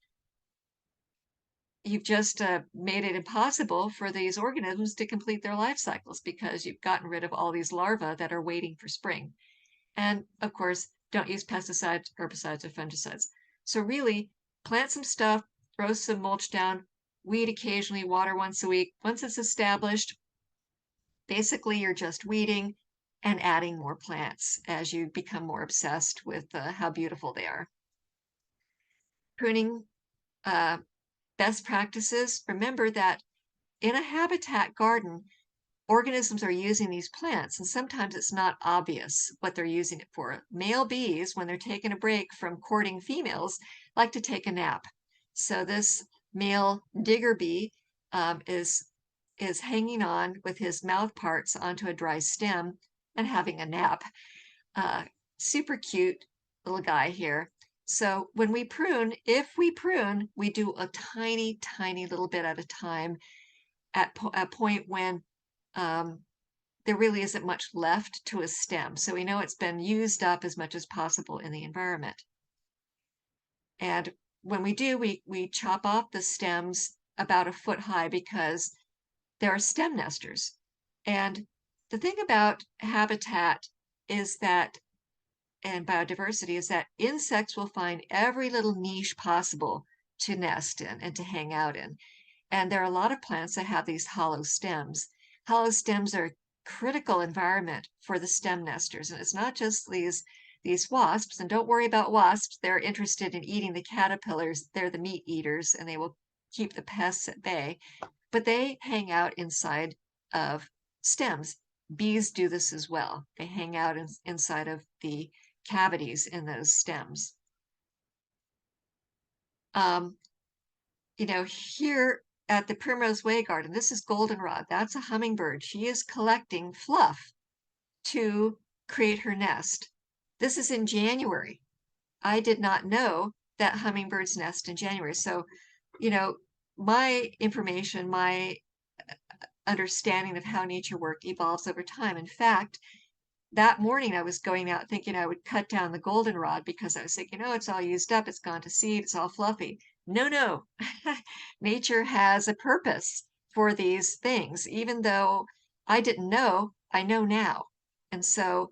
made it impossible for these organisms to complete their life cycles, because you've gotten rid of all these larvae that are waiting for spring. And of course, don't use pesticides, herbicides, or fungicides. So really, plant some stuff, throw some mulch down, weed occasionally, water once a week. Once it's established, basically you're just weeding and adding more plants as you become more obsessed with how beautiful they are. Pruning, best practices. Remember that in a habitat garden, organisms are using these plants, and sometimes it's not obvious what they're using it for. Male bees, when they're taking a break from courting females, like to take a nap. So this male digger bee is hanging on with his mouth parts onto a dry stem and having a nap. Super cute little guy here. So when we prune, if we prune, we do a tiny, tiny little bit at a time at a point when there really isn't much left to a stem. So we know it's been used up as much as possible in the environment. And when we do, we chop off the stems about a foot high, because there are stem nesters. And the thing about habitat is that, and biodiversity, is that insects will find every little niche possible to nest in and to hang out in. And there are a lot of plants that have these hollow stems. Hollow stems are a critical environment for the stem nesters. And it's not just these wasps, and don't worry about wasps. They're interested in eating the caterpillars. They're the meat eaters, and they will keep the pests at bay. But they hang out inside of stems. Bees do this as well. They hang out inside of the cavities in those stems. Here at the Primrose Way Garden, this is goldenrod. That's a hummingbird. She is collecting fluff to create her nest. This is in January. I did not know that hummingbirds nest in January. So, my information, my understanding of how nature work evolves over time. In fact, that morning I was going out thinking I would cut down the goldenrod because I was thinking, oh, it's all used up, it's gone to seed, it's all fluffy. No, no. Nature has a purpose for these things. Even though I didn't know, I know now. And so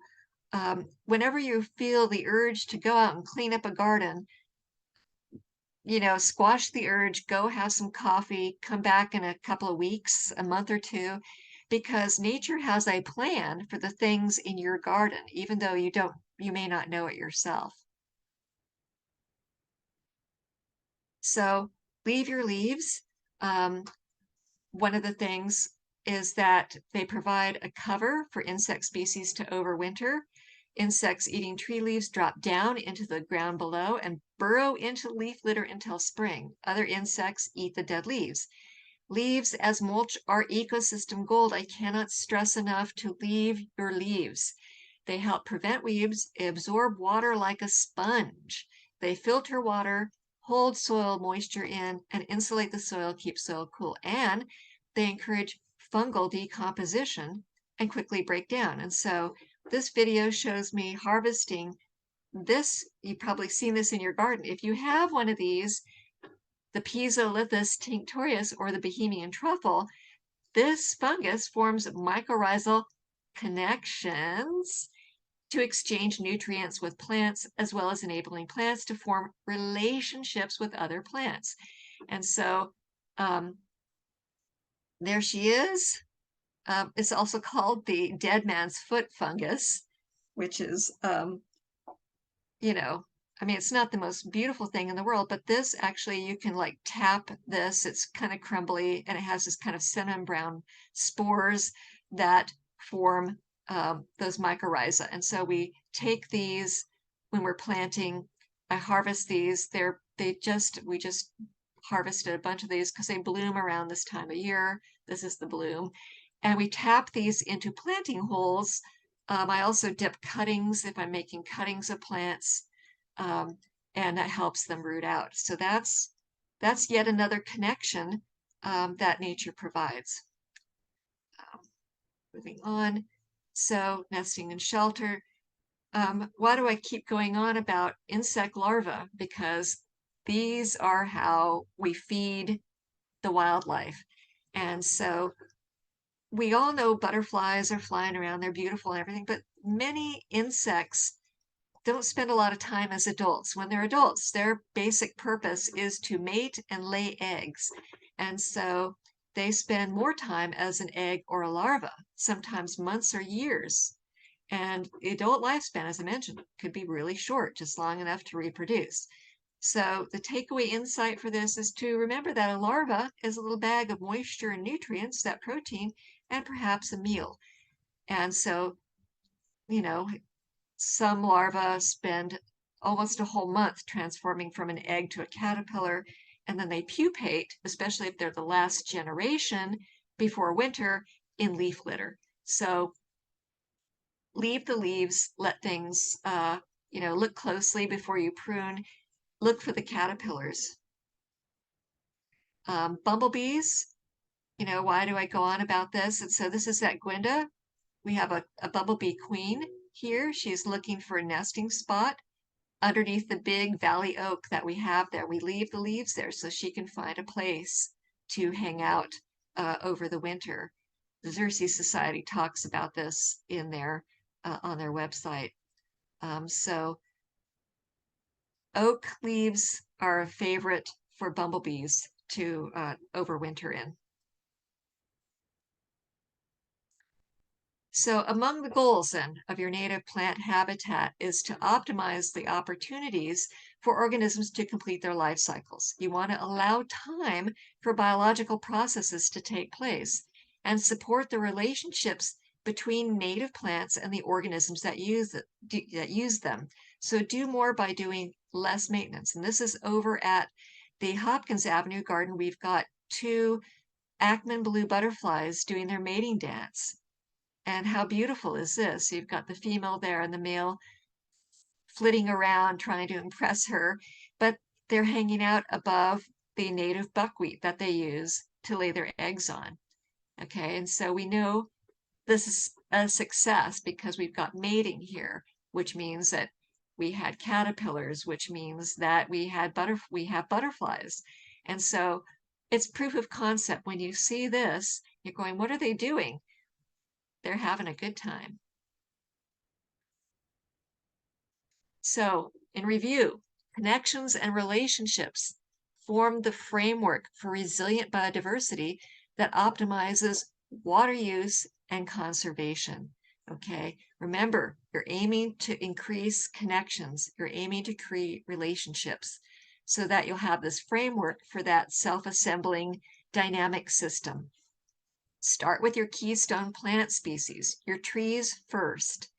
whenever you feel the urge to go out and clean up a garden, squash the urge, go have some coffee, come back in a couple of weeks, a month or two, because nature has a plan for the things in your garden, even though you may not know it yourself. So leave your leaves. One of the things is that they provide a cover for insect species to overwinter. Insects eating tree leaves drop down into the ground below and burrow into leaf litter until spring. Other insects eat the dead leaves. Leaves as mulch are ecosystem gold. I cannot stress enough to leave your leaves. They help prevent weeds, absorb water like a sponge. They filter water, hold soil moisture in, and insulate the soil, keep soil cool. And they encourage fungal decomposition and quickly break down. And so this video shows me harvesting this. You've probably seen this in your garden. If you have one of these, the Pizolithus tinctorius or the Bohemian truffle, this fungus forms mycorrhizal connections to exchange nutrients with plants, as well as enabling plants to form relationships with other plants. And so there she is. It's also called the dead man's foot fungus, which is, it's not the most beautiful thing in the world, but this actually, you can like tap this. It's kind of crumbly and it has this kind of cinnamon brown spores that form those mycorrhiza. And so we take these when we're planting. I harvest these. We just harvested a bunch of these because they bloom around this time of year. This is the bloom. And we tap these into planting holes. I also dip cuttings if I'm making cuttings of plants, and that helps them root out. So that's yet another connection that nature provides. Moving on. So nesting and shelter. Why do I keep going on about insect larvae? Because these are how we feed the wildlife. And so we all know butterflies are flying around, they're beautiful and everything, but many insects don't spend a lot of time as adults. When they're adults, their basic purpose is to mate and lay eggs. And so they spend more time as an egg or a larva, sometimes months or years. And the adult lifespan, as I mentioned, could be really short, just long enough to reproduce. So the takeaway insight for this is to remember that a larva is a little bag of moisture and nutrients, that protein, and perhaps a meal. And so, some larvae spend almost a whole month transforming from an egg to a caterpillar, and then they pupate, especially if they're the last generation before winter, in leaf litter. So leave the leaves, let things, look closely before you prune, look for the caterpillars. Bumblebees, why do I go on about this? And so this is at Gwenda. We have a bumblebee queen here. She's looking for a nesting spot underneath the big valley oak that we have there. We leave the leaves there so she can find a place to hang out over the winter. The Xerces Society talks about this in their on their website. So oak leaves are a favorite for bumblebees to overwinter in. So among the goals then of your native plant habitat is to optimize the opportunities for organisms to complete their life cycles. You want to allow time for biological processes to take place and support the relationships between native plants and the organisms that use them. So do more by doing less maintenance. And this is over at the Hopkins Avenue garden. We've got 2 Ackman blue butterflies doing their mating dance. And how beautiful is this? You've got the female there and the male flitting around trying to impress her, but they're hanging out above the native buckwheat that they use to lay their eggs on. Okay, and so we know this is a success because we've got mating here, which means that we had caterpillars, which means that we have butterflies. And so it's proof of concept. When you see this, you're going, what are they doing? They're having a good time. So, in review, connections and relationships form the framework for resilient biodiversity that optimizes water use and conservation. Okay, remember, you're aiming to increase connections, you're aiming to create relationships so that you'll have this framework for that self-assembling dynamic system. Start with your keystone plant species, your trees first.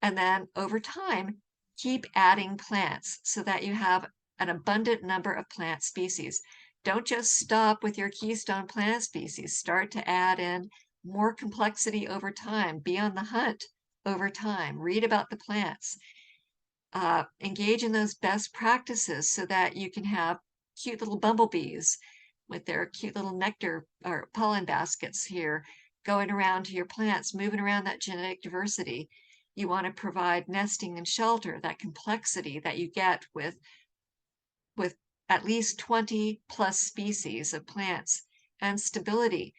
And then over time, keep adding plants so that you have an abundant number of plant species. Don't just stop with your keystone plant species. Start to add in more complexity over time. Be on the hunt over time. Read about the plants. Engage in those best practices so that you can have cute little bumblebees with their cute little nectar or pollen baskets here going around to your plants, moving around that genetic diversity. You want to provide nesting and shelter, that complexity that you get with at least 20 plus species of plants, and stability.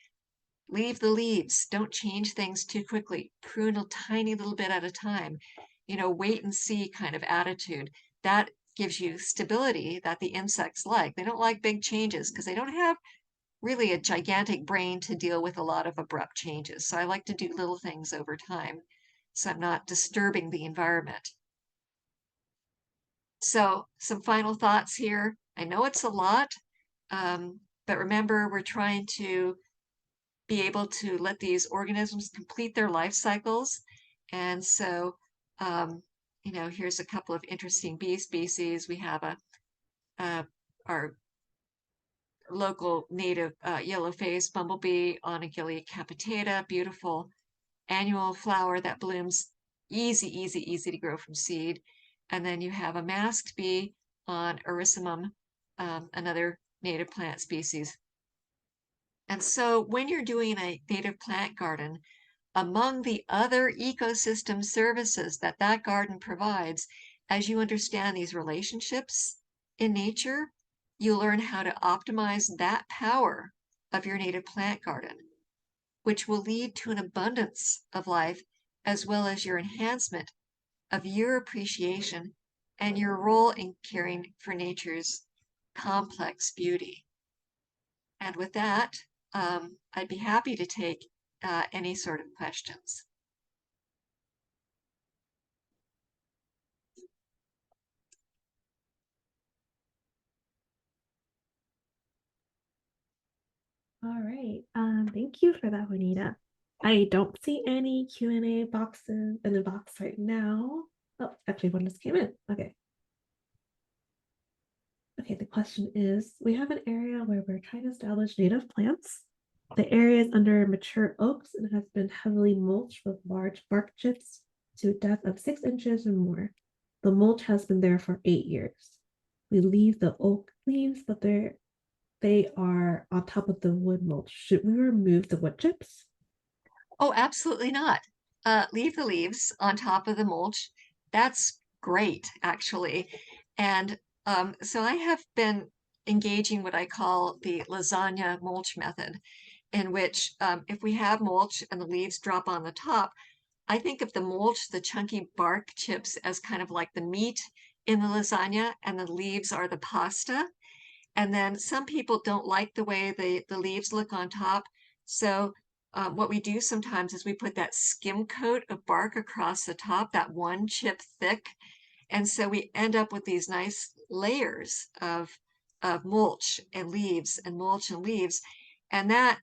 Leave the leaves. Don't change things too quickly. Prune a tiny little bit at a time. Wait and see kind of attitude. That gives you stability that the insects like. They don't like big changes because they don't have really a gigantic brain to deal with a lot of abrupt changes. So I like to do little things over time so I'm not disturbing the environment. So some final thoughts here. I know it's a lot, but remember, we're trying to be able to let these organisms complete their life cycles. And so, here's a couple of interesting bee species. We have our local native yellow-faced bumblebee, Onagilla capitata, beautiful annual flower that blooms easy, easy, easy to grow from seed. And then you have a masked bee on Erysimum, another native plant species. And so when you're doing a native plant garden, among the other ecosystem services that that garden provides, as you understand these relationships in nature, you learn how to optimize that power of your native plant garden, which will lead to an abundance of life, as well as your enhancement of your appreciation and your role in caring for nature's complex beauty. And with that, I'd be happy to take any sort of questions. All right. Thank you for that, Juanita. I don't see any Q&A boxes in the box right now. Oh, actually, one just came in. Okay. Okay, the question is, we have an area where we're trying to establish native plants. The area is under mature oaks and has been heavily mulched with large bark chips to a depth of 6 inches or more. The mulch has been there for 8 years. We leave the oak leaves, but they are on top of the wood mulch. Should we remove the wood chips? Oh, absolutely not. Leave the leaves on top of the mulch. That's great, actually. And so I have been engaging what I call the lasagna mulch method, in which if we have mulch and the leaves drop on the top, I think of the mulch, the chunky bark chips, as kind of like the meat in the lasagna, and the leaves are the pasta. And then some people don't like the way the leaves look on top. So what we do sometimes is we put that skim coat of bark across the top, that one chip thick. And so we end up with these nice layers of mulch and leaves and mulch and leaves. And that,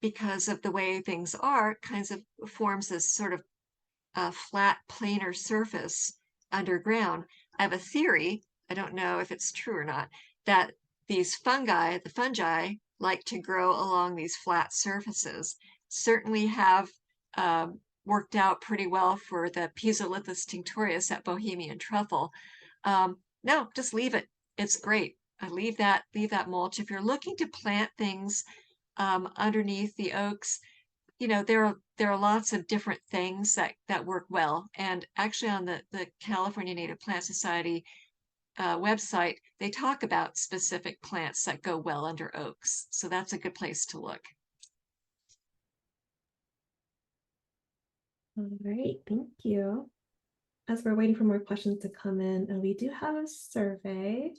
because of the way things are, kinds of forms this sort of flat planar surface underground. I have a theory, I don't know if it's true or not, that these fungi, the fungi, like to grow along these flat surfaces. Certainly have worked out pretty well for the Pisolithus tinctorius, that Bohemian truffle. No, just leave it. It's great. Leave that mulch. If you're looking to plant things underneath the oaks. You know, there are lots of different things that work well. And actually on the California Native Plant Society website, they talk about specific plants that go well under oaks. So that's a good place to look. All right, thank you. As we're waiting for more questions to come in, we do have a survey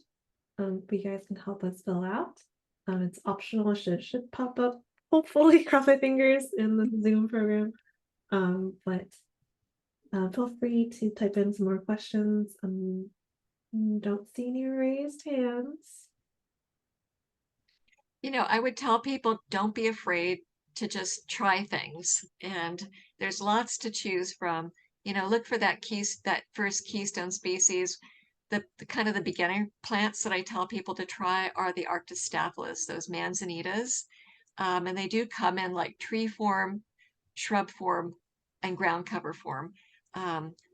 you guys can help us fill out. It's optional, should pop up, hopefully, cross my fingers, in the Zoom program. But feel free to type in some more questions. Don't see any raised hands. You know, I would tell people, don't be afraid to just try things. And there's lots to choose from. You know, look for that first keystone species. The kind of the beginner plants that I tell people to try are the Arctostaphylos, those manzanitas. And they do come in like tree form, shrub form, and ground cover form.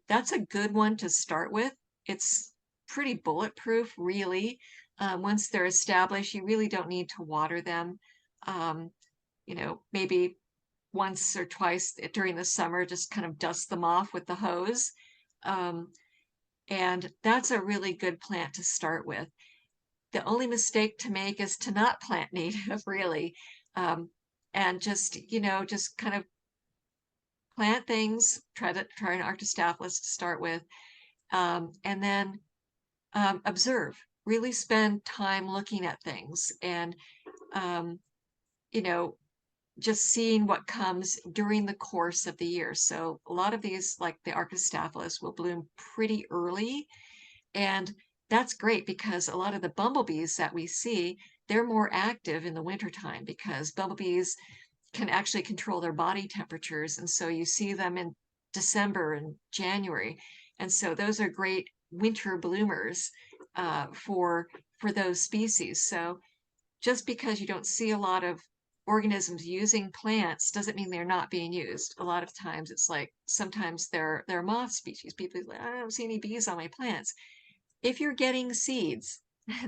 That's a good one to start with. It's pretty bulletproof, really. Once they're established, you really don't need to water them. You know, maybe once or twice during the summer, just kind of dust them off with the hose. And that's a really good plant to start with. The only mistake to make is to not plant native, really. And just, you know, just kind of plant things, try an Arctostaphylos to start with, and then observe, really spend time looking at things and, you know, just seeing what comes during the course of the year. So a lot of these, like the Arctostaphylos, will bloom pretty early. And that's great because a lot of the bumblebees that we see, they're more active in the wintertime because bumblebees can actually control their body temperatures. And so you see them in December and January. And so those are great winter bloomers for those species. So just because you don't see a lot of organisms using plants doesn't mean they're not being used. A lot of times it's like sometimes they're moth species. People are like, I don't see any bees on my plants. If you're getting seeds,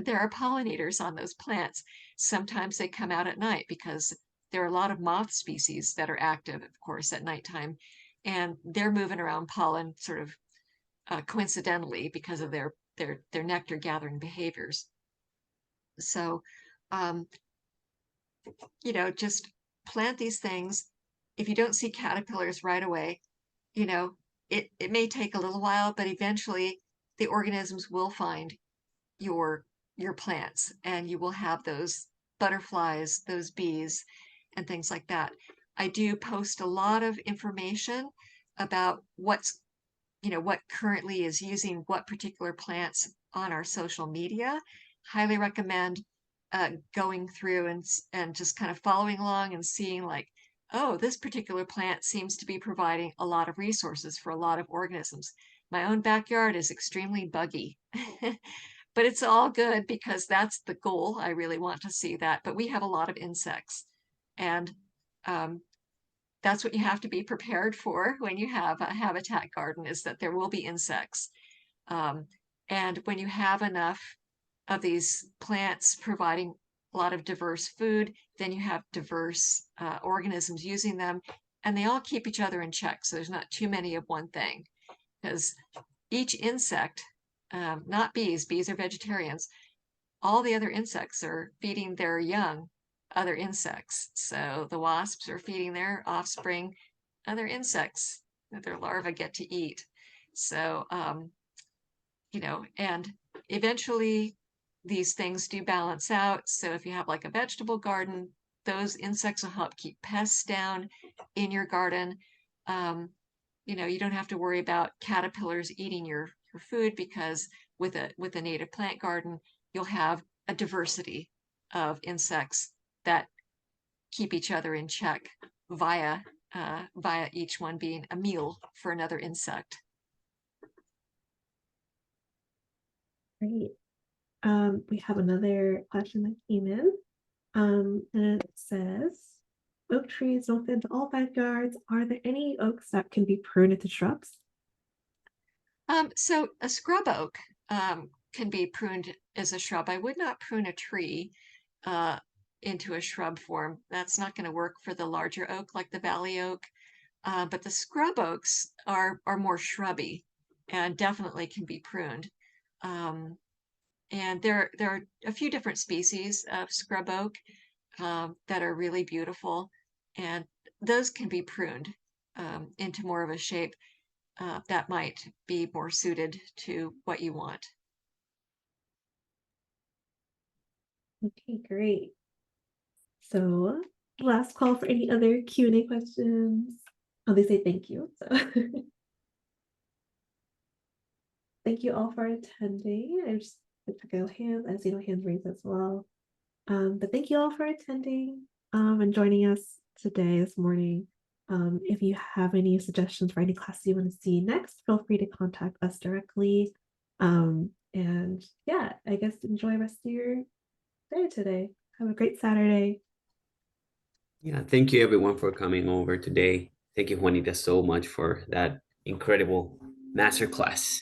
there are pollinators on those plants. Sometimes they come out at night because there are a lot of moth species that are active, of course, at nighttime, and they're moving around pollen sort of coincidentally because of their nectar gathering behaviors. So, you know, just plant these things. If you don't see caterpillars right away, you know, it may take a little while, but eventually the organisms will find your plants and you will have those butterflies, those bees, and things like that. I do post a lot of information about what's, you know, what currently is using what particular plants on our social media. Highly recommend going through and just kind of following along and seeing like, oh, this particular plant seems to be providing a lot of resources for a lot of organisms. My own backyard is extremely buggy, but it's all good because that's the goal. I really want to see that. But we have a lot of insects, and that's what you have to be prepared for when you have a habitat garden, is that there will be insects. And when you have enough of these plants providing a lot of diverse food, then you have diverse organisms using them, and they all keep each other in check. So there's not too many of one thing, because each insect, not bees, bees are vegetarians, all the other insects are feeding their young other insects. So the wasps are feeding their offspring other insects that their larvae get to eat. So, you know, and eventually these things do balance out. So if you have like a vegetable garden, those insects will help keep pests down in your garden. You know, you don't have to worry about caterpillars eating your food because with a native plant garden, you'll have a diversity of insects that keep each other in check via each one being a meal for another insect. Great. We have another question that came in. And it says, oak trees don't fit into all backyards. Are there any oaks that can be pruned into shrubs? So a scrub oak can be pruned as a shrub. I would not prune a tree. into a shrub form. That's not going to work for the larger oak like the valley oak. But the scrub oaks are more shrubby and definitely can be pruned. And there are a few different species of scrub oak that are really beautiful, and those can be pruned into more of a shape that might be more suited to what you want. Okay, great. So last call for any other Q&A questions. Oh, they say thank you. So thank you all for attending. I took no hands. I see no hands raised as well. But thank you all for attending and joining us today, this morning. If you have any suggestions for any classes you want to see next, feel free to contact us directly. And yeah, I guess enjoy the rest of your day today. Have a great Saturday. Yeah, thank you everyone for coming over today. Thank you, Juanita, so much for that incredible masterclass.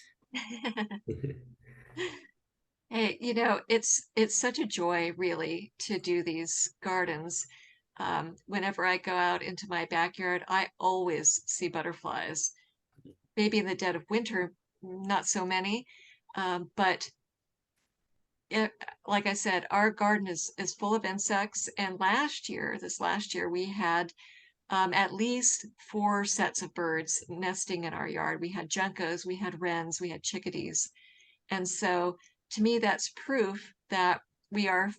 Hey, it's such a joy really to do these gardens. Whenever I go out into my backyard, I always see butterflies. Maybe in the dead of winter, not so many, but like I said, our garden is full of insects. And this last year, we had at least 4 sets of birds nesting in our yard. We had juncos, we had wrens, we had chickadees. And so to me, that's proof that we are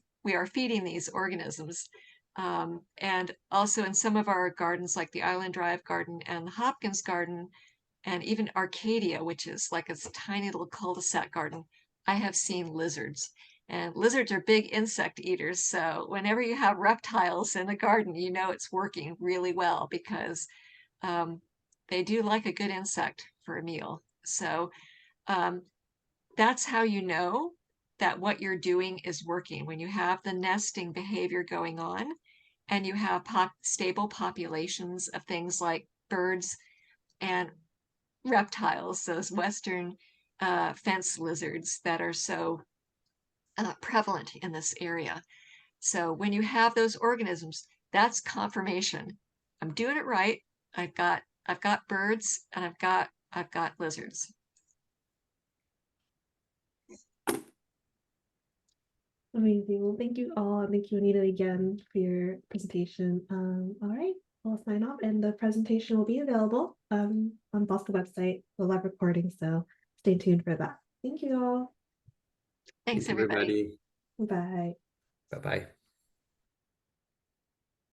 feeding these organisms. And also in some of our gardens, like the Island Drive garden and the Hopkins garden, and even Arcadia, which is like a tiny little cul-de-sac garden, I have seen lizards. And lizards are big insect eaters. So whenever you have reptiles in the garden, it's working really well because they do like a good insect for a meal. So that's how you know that what you're doing is working. When you have the nesting behavior going on and you have stable populations of things like birds and reptiles, those Western fence lizards that are so prevalent in this area. So when you have those organisms, that's confirmation. I'm doing it right. I've got birds and I've got lizards. Amazing. Well, thank you all. And thank you, Anita, again for your presentation. All right, I'll sign off, and the presentation will be available on both the website, the live recording. So stay tuned for that. Thank you all. Thanks, Thank you, everybody. everybody. Bye. Bye-bye.